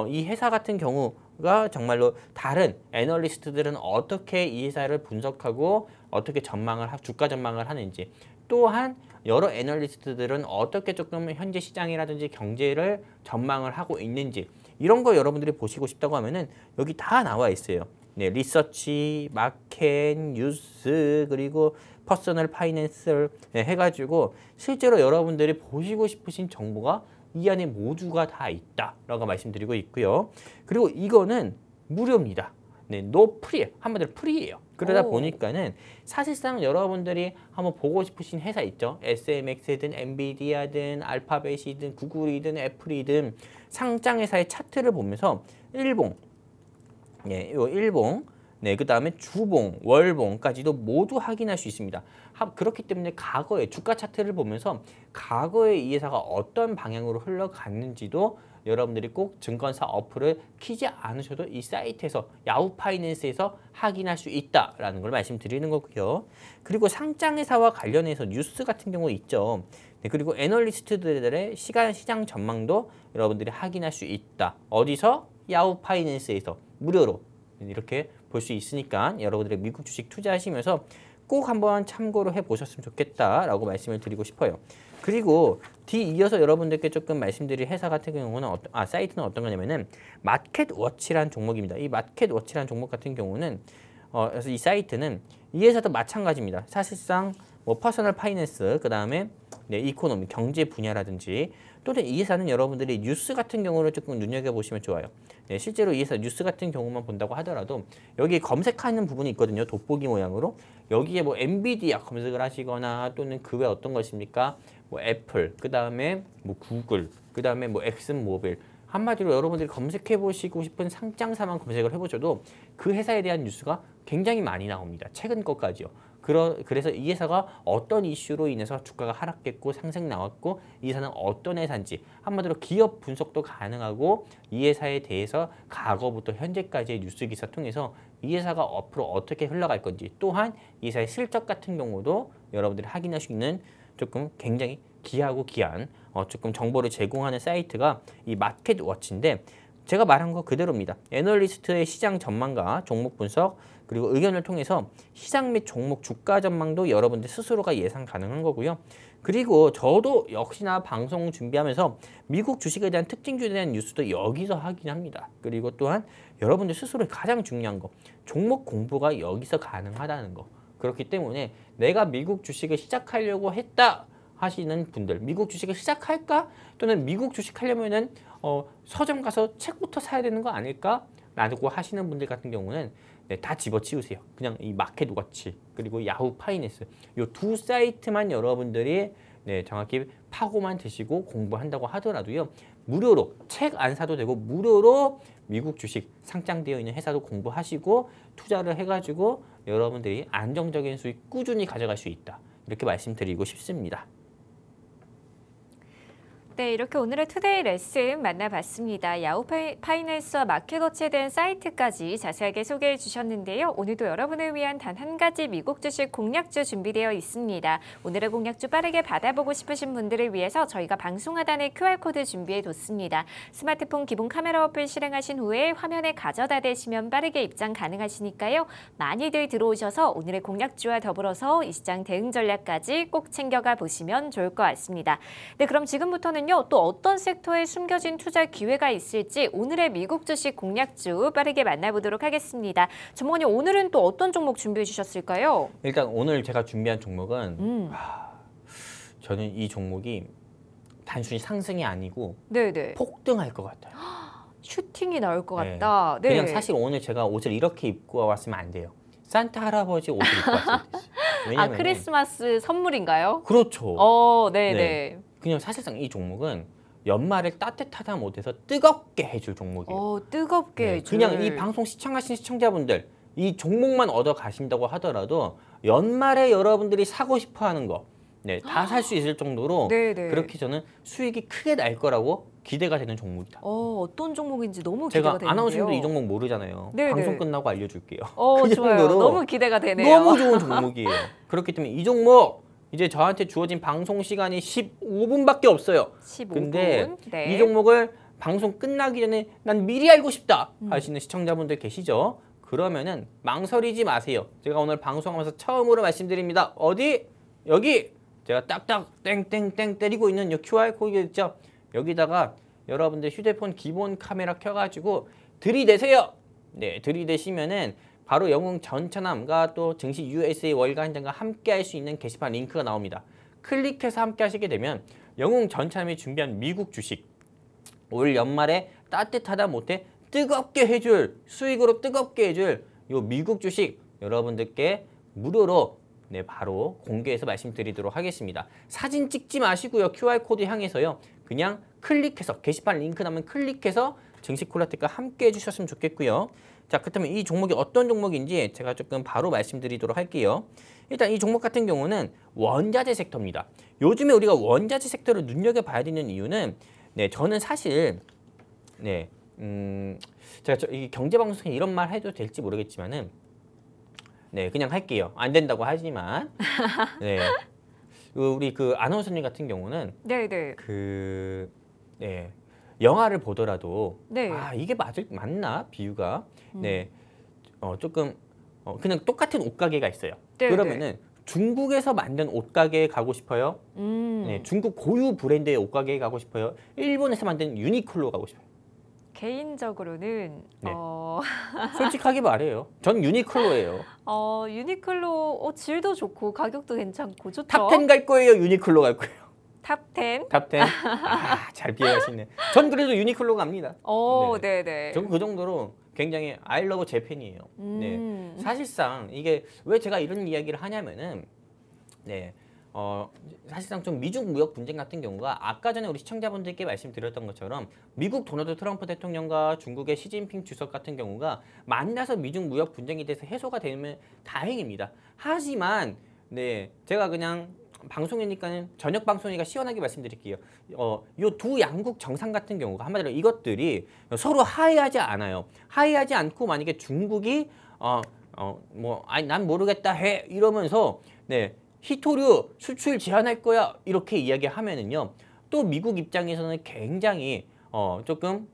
이 회사 같은 경우가 정말로 다른 애널리스트들은 어떻게 이 회사를 분석하고 어떻게 주가 전망을 하는지, 또한 여러 애널리스트들은 어떻게 조금 현재 시장이라든지 경제를 전망을 하고 있는지, 이런 거 여러분들이 보시고 싶다고 하면은 여기 다 나와 있어요. 네, 리서치, 마켓, 뉴스, 그리고 퍼스널 파이낸스 해가지고 실제로 여러분들이 보시고 싶으신 정보가 이 안에 모두가 다 있다라고 말씀드리고 있고요. 그리고 이거는 무료입니다. 네, 노 프리, 한마디로 프리예요. 그러다 보니까는 사실상 여러분들이 한번 보고 싶으신 회사 있죠. SMX든 엔비디아든 알파벳이든 구글이든 애플이든 상장 회사의 차트를 보면서 일봉, 요 일봉, 그 다음에 주봉, 월봉까지도 모두 확인할 수 있습니다. 그렇기 때문에 과거의 주가 차트를 보면서 과거에 이 회사가 어떤 방향으로 흘러갔는지도 여러분들이 꼭 증권사 어플을 키지 않으셔도 이 사이트에서 야후 파이낸스에서 확인할 수 있다라는 걸 말씀드리는 거고요. 그리고 상장회사와 관련해서 뉴스 같은 경우 있죠. 그리고 애널리스트들의 시장 전망도 여러분들이 확인할 수 있다. 어디서? 야후 파이낸스에서 무료로 이렇게 볼 수 있으니까 여러분들이 미국 주식 투자하시면서 꼭 한번 참고를 해보셨으면 좋겠다라고 말씀을 드리고 싶어요. 그리고 뒤이어서 여러분들께 조금 말씀드릴 회사 같은 경우는 사이트는 어떤 거냐면은 마켓워치라는 종목입니다. 이 마켓워치라는 종목 같은 경우는 그래서 이 사이트는 이 회사도 마찬가지입니다. 사실상 뭐 퍼스널 파이낸스, 그 다음에 이코노미, 경제 분야라든지, 또는 이 회사는 여러분들이 뉴스 같은 경우를 조금 눈여겨보시면 좋아요. 실제로 이 회사 뉴스 같은 경우만 본다고 하더라도 여기 검색하는 부분이 있거든요. 돋보기 모양으로. 여기에 뭐 엔비디아 검색을 하시거나 또는 그 외 어떤 것입니까? 뭐 애플, 그 다음에 뭐 구글, 그 다음에 뭐 엑슨모빌. 한마디로 여러분들이 검색해보시고 싶은 상장사만 검색을 해보셔도 그 회사에 대한 뉴스가 굉장히 많이 나옵니다. 최근 것까지요. 그래서 이 회사가 어떤 이슈로 인해서 주가가 하락했고 상승 나왔고 이 회사는 어떤 회사인지 한마디로 기업 분석도 가능하고 이 회사에 대해서 과거부터 현재까지의 뉴스 기사 통해서 이 회사가 앞으로 어떻게 흘러갈 건지, 또한 이 회사의 실적 같은 경우도 여러분들이 확인할 수 있는 조금 굉장히 귀하고 귀한 조금 정보를 제공하는 사이트가 이 마켓워치인데, 제가 말한 거 그대로입니다. 애널리스트의 시장 전망과 종목 분석, 그리고 의견을 통해서 시장 및 종목 주가 전망도 여러분들 스스로가 예상 가능한 거고요. 그리고 저도 역시나 방송 준비하면서 미국 주식에 대한 특징주에 대한 뉴스도 여기서 확인합니다. 그리고 또한 여러분들 스스로 가장 중요한 거, 종목 공부가 여기서 가능하다는 거. 그렇기 때문에 내가 미국 주식을 시작하려고 했다 하시는 분들, 미국 주식을 시작할까? 또는 미국 주식 하려면은 서점 가서 책부터 사야 되는 거 아닐까? 라고 하시는 분들 같은 경우는 다 집어치우세요. 그냥 이 마켓워치 그리고 야후 파이낸스 이 두 사이트만 여러분들이 정확히 파고만 드시고 공부한다고 하더라도요, 무료로 책 안 사도 되고 무료로 미국 주식 상장되어 있는 회사도 공부하시고 투자를 해가지고 여러분들이 안정적인 수익 꾸준히 가져갈 수 있다. 이렇게 말씀드리고 싶습니다. 네, 이렇게 오늘의 투데이 레슨 만나봤습니다. 야후 파이낸스와 마켓워치에 대한 사이트까지 자세하게 소개해 주셨는데요. 오늘도 여러분을 위한 단 한 가지 미국 주식 공략주 준비되어 있습니다. 오늘의 공략주 빠르게 받아보고 싶으신 분들을 위해서 저희가 방송 하단에 QR코드 준비해 뒀습니다. 스마트폰 기본 카메라 어플 실행하신 후에 화면에 가져다 대시면 빠르게 입장 가능하시니까요. 많이들 들어오셔서 오늘의 공략주와 더불어서 이 시장 대응 전략까지 꼭 챙겨가 보시면 좋을 것 같습니다. 네, 그럼 지금부터는 또 어떤 섹터에 숨겨진 투자 기회가 있을지 오늘의 미국 주식 공략주 빠르게 만나보도록 하겠습니다. 전문가님, 오늘은 또 어떤 종목 준비해 주셨을까요? 일단 오늘 제가 준비한 종목은 저는 이 종목이 단순히 상승이 아니고 네네. 폭등할 것 같아요. 슈팅이 나올 것 네. 같다. 네. 그냥 사실 오늘 제가 옷을 이렇게 입고 왔으면 안 돼요. 산타 할아버지 옷을 입고 왔어요. 왜냐면 크리스마스 선물인가요? 그렇죠. 네네. 네. 그냥 사실상 이 종목은 연말을 따뜻하다 못해서 뜨겁게 해줄 종목이에요. 뜨겁게 네. 그냥 이 방송 시청하신 시청자분들 이 종목만 얻어 가신다고 하더라도 연말에 여러분들이 사고 싶어하는 거, 네, 다 살 수 있을 정도로 네네. 그렇게 저는 수익이 크게 날 거라고 기대가 되는 종목이다. 어떤 종목인지 너무 기대가 제가 되는데요. 아나운서님도 이 종목 모르잖아요. 네네. 방송 끝나고 알려줄게요. 좋아요. 정도로 너무 기대가 되네요. 너무 좋은 종목이에요. 그렇기 때문에 이 종목 이제 저한테 주어진 방송 시간이 15분밖에 없어요. 15분. 근데 네. 이 종목을 방송 끝나기 전에 난 미리 알고 싶다 하시는 시청자분들 계시죠? 그러면은 망설이지 마세요. 제가 오늘 방송하면서 처음으로 말씀드립니다. 어디? 여기! 제가 딱딱 땡땡땡 때리고 있는 이 QR코드 있죠? 여기다가 여러분들 휴대폰 기본 카메라 켜가지고 들이대세요. 네, 들이대시면은 바로 영웅 전차남과 또 증시 USA 월가 한장과 함께 할 수 있는 게시판 링크가 나옵니다. 클릭해서 함께 하시게 되면 영웅 전차남이 준비한 미국 주식 올 연말에 따뜻하다 못해 뜨겁게 해줄 수익으로 뜨겁게 해줄 요 미국 주식 여러분들께 무료로 네 바로 공개해서 말씀드리도록 하겠습니다. 사진 찍지 마시고요. QR코드 향해서요. 그냥 클릭해서 게시판 링크 나면 클릭해서 증시 콜라텍과 함께 해주셨으면 좋겠고요. 자, 그렇다면 이 종목이 어떤 종목인지 제가 조금 바로 말씀드리도록 할게요. 일단 이 종목 같은 경우는 원자재 섹터입니다. 요즘에 우리가 원자재 섹터를 눈여겨봐야 되는 이유는 네 저는 사실 네 제가 이 경제방송에 이런 말 해도 될지 모르겠지만은 네 그냥 할게요. 안 된다고 하지만 네 우리 그 아나운서님 같은 경우는 네네. 네 영화를 보더라도 네. 이게 맞나 비유가 네 조금 그냥 똑같은 옷가게가 있어요. 네, 그러면은 중국에서 만든 옷가게에 가고 싶어요. 네, 중국 고유 브랜드의 옷가게에 가고 싶어요. 일본에서 만든 유니클로 가고 싶어요. 개인적으로는 네. 솔직하게 말해요. 전 유니클로예요. 유니클로 질도 좋고 가격도 괜찮고 좋죠. 탑10 갈 거예요. 유니클로 갈 거예요. 탑10? 탑10? 잘 비하하시네. 전 그래도 유니클로 갑니다. 네네. 전 그 정도로 굉장히 아이러브 제 팬이에요. 네. 사실상 이게 왜 제가 이런 이야기를 하냐면은 네. 사실상 좀 미중 무역 분쟁 같은 경우가 아까 전에 우리 시청자분들께 말씀드렸던 것처럼 미국 도널드 트럼프 대통령과 중국의 시진핑 주석 같은 경우가 만나서 미중 무역 분쟁에 대해서 해소가 되면 다행입니다. 하지만 네 제가 그냥 방송이니까는 저녁 방송이니까 시원하게 말씀드릴게요. 요 두 양국 정상 같은 경우가 한마디로 이것들이 서로 하해하지 않아요. 하해하지 않고 만약에 중국이 난 모르겠다 해 이러면서 네. 히토류 수출 제한할 거야 이렇게 이야기하면은요 또 미국 입장에서는 굉장히 조금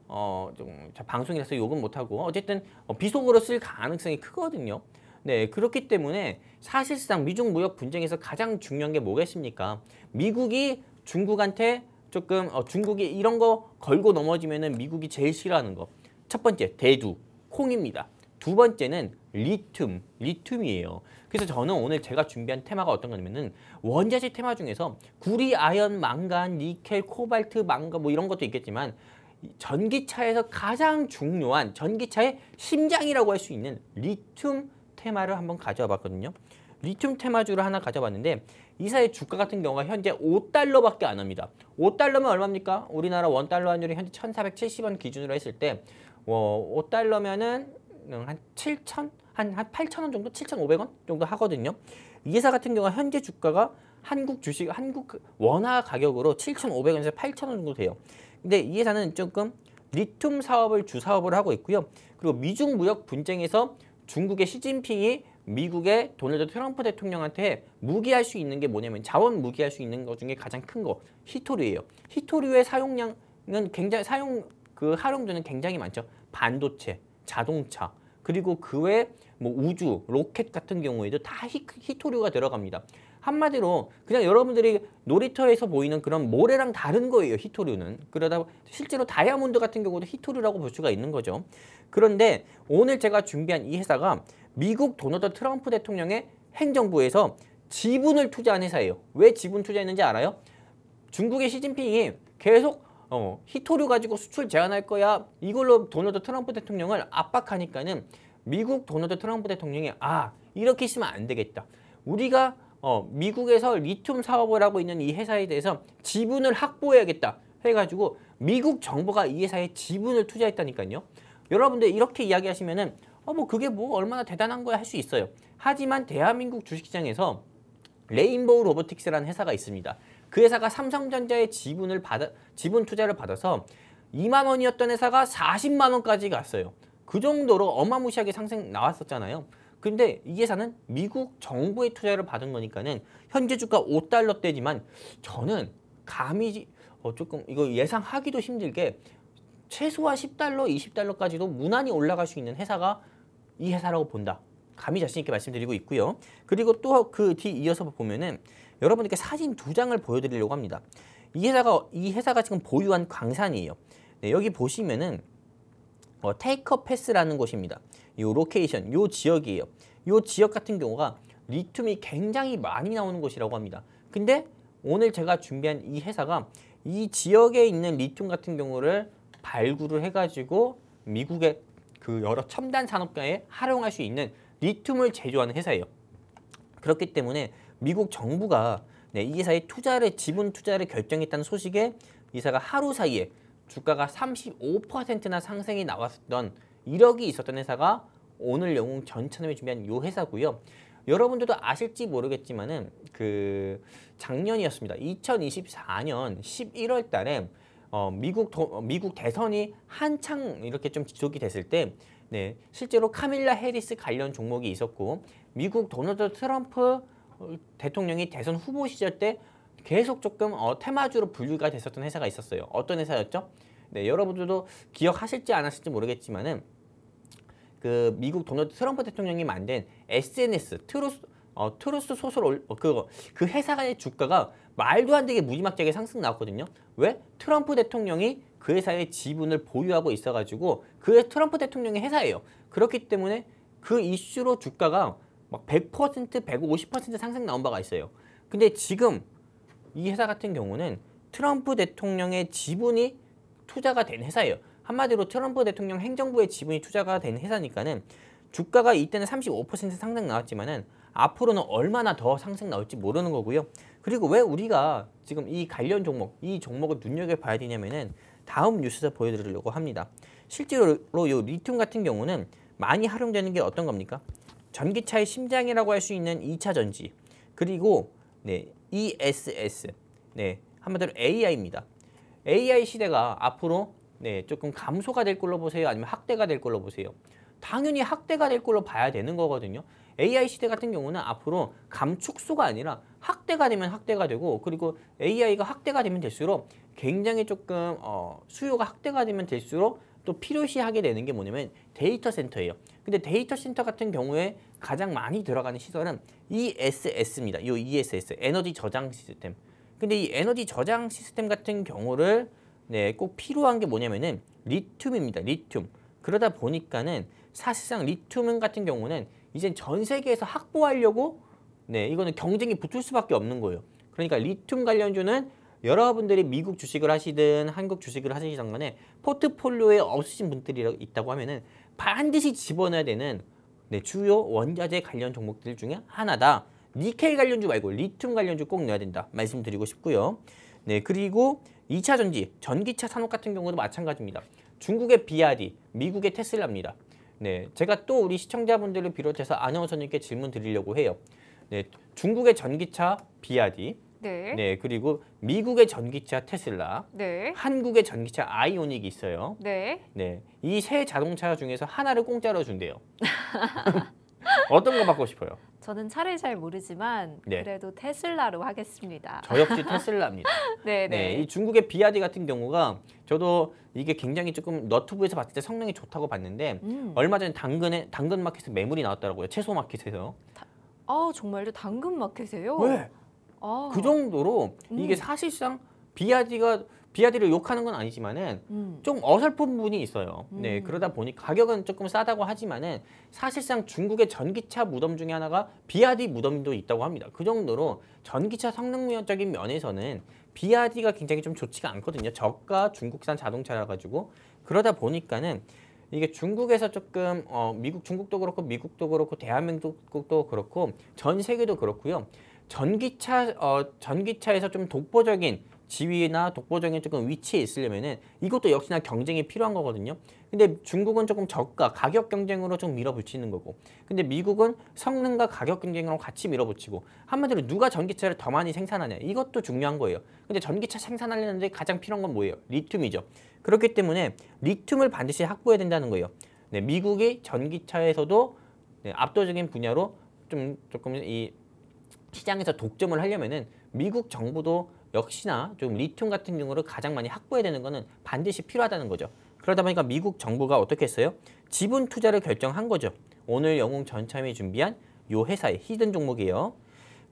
좀 방송이라서 욕은 못하고 어쨌든 비속어로 쓸 가능성이 크거든요. 네 그렇기 때문에 사실상 미중 무역 분쟁에서 가장 중요한 게 뭐겠습니까? 미국이 중국한테 조금 중국이 이런 거 걸고 넘어지면은 미국이 제일 싫어하는 거 첫 번째 대두 콩입니다. 두 번째는 리튬이에요. 그래서 저는 오늘 제가 준비한 테마가 어떤 거냐면은 원자재 테마 중에서 구리, 아연, 망간, 니켈, 코발트, 망간 뭐 이런 것도 있겠지만 전기차에서 가장 중요한 전기차의 심장이라고 할 수 있는 리튬 테마를 한번 가져와 봤거든요. 리튬 테마주를 하나 가져봤는데 이사의 주가 같은 경우가 현재 5달러밖에 안 합니다. 5달러면 얼마입니까? 우리나라 원달러 환율이 현재 1,470원 기준으로 했을 때 5달러면은 한 7천? 한 8,000원 정도? 7,500원 정도 하거든요. 이 회사 같은 경우가 현재 주가가 한국 원화 가격으로 7,500원에서 8,000원 정도 돼요. 근데 이 회사는 조금 리튬 사업을 주사업을 하고 있고요. 그리고 미중 무역 분쟁에서 중국의 시진핑이 미국의 도널드 트럼프 대통령한테 무기할 수 있는 게 뭐냐면 자원 무기할 수 있는 것 중에 가장 큰 거 히토류예요. 히토류의 사용량은 굉장히 활용도는 굉장히 많죠. 반도체, 자동차, 그리고 그 외 뭐 우주, 로켓 같은 경우에도 다 히토류가 들어갑니다. 한마디로 그냥 여러분들이 놀이터에서 보이는 그런 모래랑 다른 거예요. 히토류는. 그러다 실제로 다이아몬드 같은 경우도 히토류라고 볼 수가 있는 거죠. 그런데 오늘 제가 준비한 이 회사가 미국 도널드 트럼프 대통령의 행정부에서 지분을 투자한 회사예요. 왜 지분 투자했는지 알아요? 중국의 시진핑이 계속 히토류 가지고 수출 제한할 거야. 이걸로 도널드 트럼프 대통령을 압박하니까는 미국 도널드 트럼프 대통령이 이렇게 있으면 안 되겠다. 우리가 미국에서 리튬 사업을 하고 있는 이 회사에 대해서 지분을 확보해야겠다 해가지고 미국 정부가 이 회사에 지분을 투자했다니까요. 여러분들 이렇게 이야기하시면은 뭐 그게 뭐 얼마나 대단한 거야 할 수 있어요. 하지만 대한민국 주식시장에서 레인보우 로보틱스라는 회사가 있습니다. 그 회사가 삼성전자의 지분 투자를 받아서 2만 원이었던 회사가 40만 원까지 갔어요. 그 정도로 어마무시하게 상승 나왔었잖아요. 근데 이 회사는 미국 정부의 투자를 받은 거니까는 현재 주가 5달러대지만 저는 감히 조금 이거 예상하기도 힘들게 최소한 10달러, 20달러까지도 무난히 올라갈 수 있는 회사가 이 회사라고 본다. 감히 자신 있게 말씀드리고 있고요. 그리고 또 그 뒤 이어서 보면은 여러분들께 사진 2장을 보여드리려고 합니다. 이 회사가 지금 보유한 광산이에요. 네, 여기 보시면은 테이커 패스라는 곳입니다. 이 로케이션, 이 지역이에요. 이 지역 같은 경우가 리튬이 굉장히 많이 나오는 곳이라고 합니다. 근데 오늘 제가 준비한 이 회사가 이 지역에 있는 리튬 같은 경우를 발굴을 해가지고 미국의 그 여러 첨단 산업가에 활용할 수 있는 리튬을 제조하는 회사예요. 그렇기 때문에 미국 정부가 이 회사의 지분 투자를 결정했다는 소식에 이 회사가 하루 사이에 주가가 35%나 상승이 나왔던 이력이 있었던 회사가 오늘 영웅 전처럼에 준비한 이 회사고요. 여러분들도 아실지 모르겠지만은 그 작년이었습니다. 2024년 11월 달에 미국 대선이 한창 이렇게 좀 지속이 됐을 때 실제로 카밀라 해리스 관련 종목이 있었고 미국 도널드 트럼프 대통령이 대선 후보 시절 때 계속 조금 테마주로 분류가 됐었던 회사가 있었어요. 어떤 회사였죠? 네, 여러분들도 기억하실지 안 하실지 모르겠지만은 그 미국 도널드 트럼프 대통령이 만든 SNS 트루스 소설 그 회사의 주가가 말도 안 되게 무지막지하게 상승 나왔거든요. 왜? 트럼프 대통령이 그 회사의 지분을 보유하고 있어가지고 그 트럼프 대통령의 회사예요. 그렇기 때문에 그 이슈로 주가가 막 100%, 150% 상승 나온 바가 있어요. 근데 지금 이 회사 같은 경우는 트럼프 대통령의 지분이 투자가 된 회사예요. 한마디로 트럼프 대통령 행정부의 지분이 투자가 된 회사니까는 주가가 이때는 35% 상승 나왔지만은 앞으로는 얼마나 더 상승 나올지 모르는 거고요. 그리고 왜 우리가 지금 이 관련 종목, 이 종목을 눈여겨봐야 되냐면은 다음 뉴스에서 보여드리려고 합니다. 실제로 이 리튬 같은 경우는 많이 활용되는 게 어떤 겁니까? 전기차의 심장이라고 할 수 있는 2차 전지, 그리고 ESS, 한마디로 AI입니다. AI 시대가 앞으로 조금 감소가 될 걸로 보세요? 아니면 확대가 될 걸로 보세요? 당연히 확대가 될 걸로 봐야 되는 거거든요. AI 시대 같은 경우는 앞으로 감축소가 아니라 확대가 되면 확대가 되고, 그리고 AI가 확대가 되면 될수록 굉장히 조금 수요가 확대가 되면 될수록 또 필요시하게 되는 게 뭐냐면 데이터 센터예요. 근데 데이터 센터 같은 경우에 가장 많이 들어가는 시설은 ESS입니다. 이 ESS, 에너지 저장 시스템. 근데 이 에너지 저장 시스템 같은 경우를 꼭 필요한 게 뭐냐면은 리튬입니다. 리튬. 그러다 보니까는 사실상 리튬 같은 경우는 이제 전 세계에서 확보하려고 이거는 경쟁이 붙을 수밖에 없는 거예요. 그러니까 리튬 관련주는 여러분들이 미국 주식을 하시든 한국 주식을 하시든 간에 포트폴리오에 없으신 분들이 있다고 하면은 반드시 집어넣어야 되는 주요 원자재 관련 종목들 중에 하나다. 니켈 관련주 말고 리튬 관련주 꼭 넣어야 된다 말씀드리고 싶고요. 그리고 2차 전지, 전기차 산업 같은 경우도 마찬가지입니다. 중국의 BYD, 미국의 테슬라입니다. 제가 또 우리 시청자분들을 비롯해서 아나운서님께 질문 드리려고 해요. 중국의 전기차 BYD, 그리고 미국의 전기차 테슬라, 한국의 전기차 아이오닉이 있어요. 이 세 자동차 중에서 하나를 공짜로 준대요. 어떤 거 받고 싶어요? 저는 차를 잘 모르지만 그래도 테슬라로 하겠습니다. 저 역시 테슬라입니다. 이 중국의 BYD 같은 경우가 저도 이게 굉장히 조금 너튜브에서 봤을 때 성능이 좋다고 봤는데 얼마 전에 당근 마켓에 매물이 나왔더라고요. 채소 마켓에서. 정말요? 당근 마켓에요? 네. 그 정도로 이게 사실상 BYD가 비아디를 욕하는 건 아니지만은 좀 어설픈 부분이 있어요. 네, 그러다 보니 가격은 조금 싸다고 하지만은 사실상 중국의 전기차 무덤 중에 하나가 비아디 무덤도 있다고 합니다. 그 정도로 전기차 성능적인 면에서는 비아디가 굉장히 좀 좋지가 않거든요. 저가 중국산 자동차라 가지고 그러다 보니까는 이게 중국에서 조금 미국 중국도 그렇고 미국도 그렇고 대한민국도 그렇고 전 세계도 그렇고요. 전기차에서 좀 독보적인 지위나 독보적인 조금 위치에 있으려면은 이것도 역시나 경쟁이 필요한 거거든요. 근데 중국은 조금 저가, 가격 경쟁으로 좀 밀어붙이는 거고, 근데 미국은 성능과 가격 경쟁으로 같이 밀어붙이고, 한마디로 누가 전기차를 더 많이 생산하냐, 이것도 중요한 거예요. 근데 전기차 생산하려는데 가장 필요한 건 뭐예요? 리튬이죠. 그렇기 때문에 리튬을 반드시 확보해야 된다는 거예요. 네, 미국이 전기차에서도 네, 압도적인 분야로 조금 이 시장에서 독점을 하려면은 미국 정부도 역시나 좀 리튬 같은 경우를 가장 많이 확보해야 되는 거는 반드시 필요하다는 거죠. 그러다 보니까 미국 정부가 어떻게 했어요? 지분 투자를 결정한 거죠. 오늘 영웅 전참이 준비한 요 회사의 히든 종목이에요.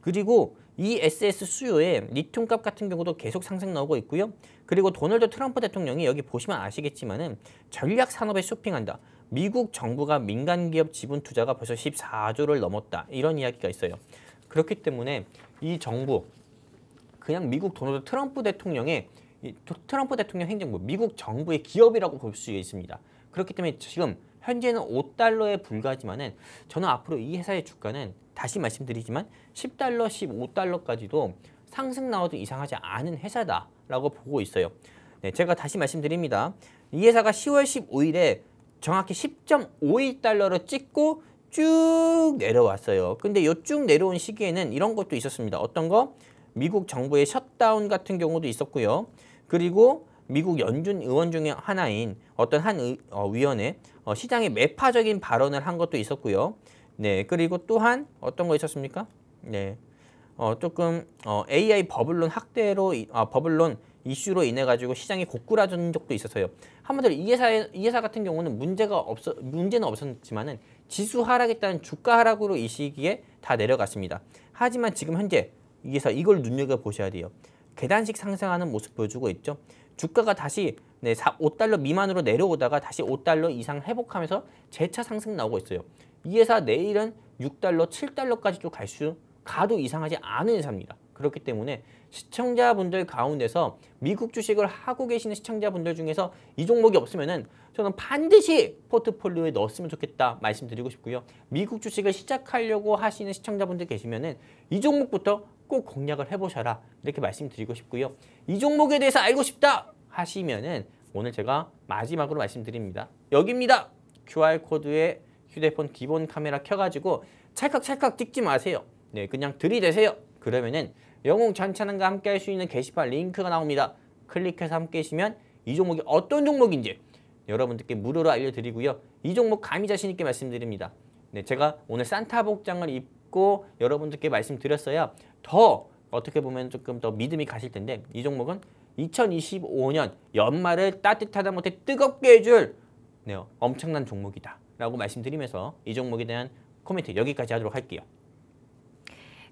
그리고 이 SS 수요에 리튬 값 같은 경우도 계속 상승 나오고 있고요. 그리고 도널드 트럼프 대통령이 여기 보시면 아시겠지만은 전략 산업에 쇼핑한다. 미국 정부가 민간 기업 지분 투자가 벌써 14조를 넘었다. 이런 이야기가 있어요. 그렇기 때문에 이 정부 그냥 미국 도널드 트럼프 대통령의 트럼프 대통령 행정부, 미국 정부의 기업이라고 볼 수 있습니다. 그렇기 때문에 지금 현재는 5달러에 불과하지만은 저는 앞으로 이 회사의 주가는 다시 말씀드리지만 10달러, 15달러까지도 상승 나와도 이상하지 않은 회사다라고 보고 있어요. 네, 제가 다시 말씀드립니다. 이 회사가 10월 15일에 정확히 10.51달러를 찍고 쭉 내려왔어요. 근데 이 쭉 내려온 시기에는 이런 것도 있었습니다. 어떤 거? 미국 정부의 셧다운 같은 경우도 있었고요. 그리고 미국 연준 의원 중에 하나인 어떤 한 위원회 시장에 매파적인 발언을 한 것도 있었고요. 네, 그리고 또한 어떤 거 있었습니까? 네, 조금 AI 버블론 버블론 이슈로 인해 가지고 시장이 고꾸라진 적도 있었어요. 한마디로 이 회사 같은 경우는 문제는 없었지만은 지수 하락에 따른 주가 하락으로 이 시기에 다 내려갔습니다. 하지만 지금 현재 이 회사 이걸 눈여겨 보셔야 돼요. 계단식 상승하는 모습 보여주고 있죠. 주가가 다시 5달러 미만으로 내려오다가 다시 5달러 이상 회복하면서 재차 상승 나오고 있어요. 이 회사 내일은 6달러, 7달러까지도 가도 이상하지 않은 회사입니다. 그렇기 때문에 시청자분들 가운데서 미국 주식을 하고 계시는 시청자분들 중에서 이 종목이 없으면은 저는 반드시 포트폴리오에 넣었으면 좋겠다 말씀드리고 싶고요. 미국 주식을 시작하려고 하시는 시청자분들 계시면은 이 종목부터 꼭 공략을 해보셔라 이렇게 말씀드리고 싶고요. 이 종목에 대해서 알고 싶다 하시면은 오늘 제가 마지막으로 말씀드립니다. 여기입니다. QR코드에 휴대폰 기본 카메라 켜가지고 찰칵찰칵 찍지 마세요. 네, 그냥 들이대세요. 그러면은 영웅 전찬원과 함께 할 수 있는 게시판 링크가 나옵니다. 클릭해서 함께 하시면 이 종목이 어떤 종목인지 여러분들께 무료로 알려드리고요. 이 종목 감히 자신 있게 말씀드립니다. 네, 제가 오늘 산타 복장을 입고 여러분들께 말씀드렸어야 더 어떻게 보면 조금 더 믿음이 가실 텐데 이 종목은 2025년 연말을 따뜻하다 못해 뜨겁게 해줄 엄청난 종목이다 라고 말씀드리면서 이 종목에 대한 코멘트 여기까지 하도록 할게요.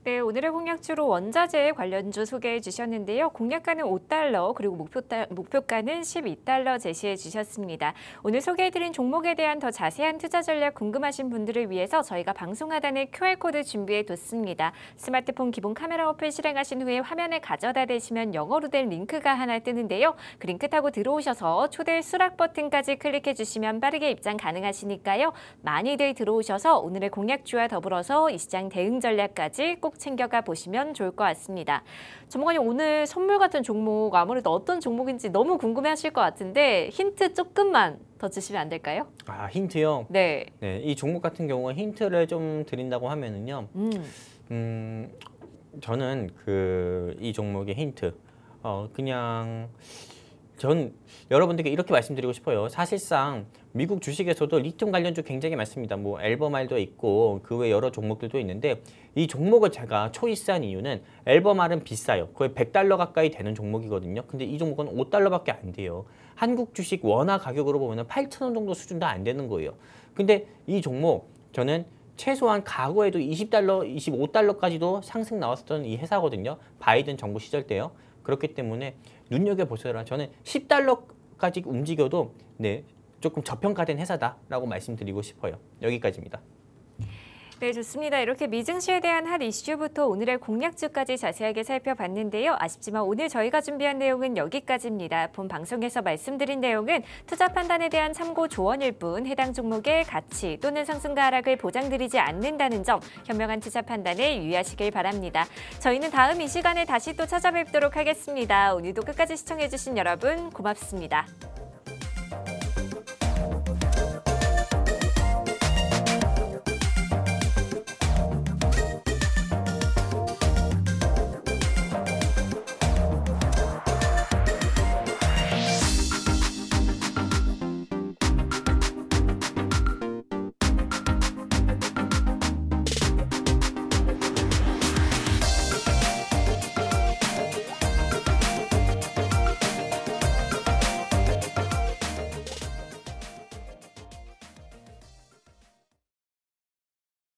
네, 오늘의 공략주로 원자재 관련주 소개해 주셨는데요. 공략가는 5달러 그리고 목표가는 12달러 제시해 주셨습니다. 오늘 소개해드린 종목에 대한 더 자세한 투자 전략 궁금하신 분들을 위해서 저희가 방송 하단에 QR코드 준비해 뒀습니다. 스마트폰 기본 카메라 어플 실행하신 후에 화면에 가져다 대시면 영어로 된 링크가 하나 뜨는데요. 그 링크 타고 들어오셔서 초대 수락 버튼까지 클릭해 주시면 빠르게 입장 가능하시니까요. 많이들 들어오셔서 오늘의 공략주와 더불어서 이 시장 대응 전략까지 꼭 챙겨가 보시면 좋을 것 같습니다. 전문가님 오늘 선물 같은 종목 아무래도 어떤 종목인지 너무 궁금해하실 것 같은데 힌트 조금만 더 주시면 안 될까요? 아 힌트요? 네. 네, 이 종목 같은 경우는 힌트를 좀 드린다고 하면은요. 저는 이 종목의 힌트 그냥 전 여러분들께 이렇게 말씀드리고 싶어요. 사실상 미국 주식에서도 리튬 관련주 굉장히 많습니다. 뭐 앨범알도 있고 그 외 여러 종목들도 있는데 이 종목을 제가 초이스한 이유는 앨범알은 비싸요. 거의 100달러 가까이 되는 종목이거든요. 근데 이 종목은 5달러밖에 안 돼요. 한국 주식 원화 가격으로 보면 8,000원 정도 수준도 안 되는 거예요. 근데 이 종목 저는 최소한 과거에도 20달러, 25달러까지도 상승 나왔었던 이 회사거든요. 바이든 정부 시절 때요. 그렇기 때문에 눈여겨보셔라. 저는 10달러까지 움직여도 네, 조금 저평가된 회사다라고 말씀드리고 싶어요. 여기까지입니다. 네, 좋습니다. 이렇게 미증시에 대한 핫 이슈부터 오늘의 공략주까지 자세하게 살펴봤는데요. 아쉽지만 오늘 저희가 준비한 내용은 여기까지입니다. 본 방송에서 말씀드린 내용은 투자 판단에 대한 참고 조언일 뿐 해당 종목의 가치 또는 상승과 하락을 보장드리지 않는다는 점 현명한 투자 판단에 유의하시길 바랍니다. 저희는 다음 이 시간에 다시 또 찾아뵙도록 하겠습니다. 오늘도 끝까지 시청해주신 여러분 고맙습니다.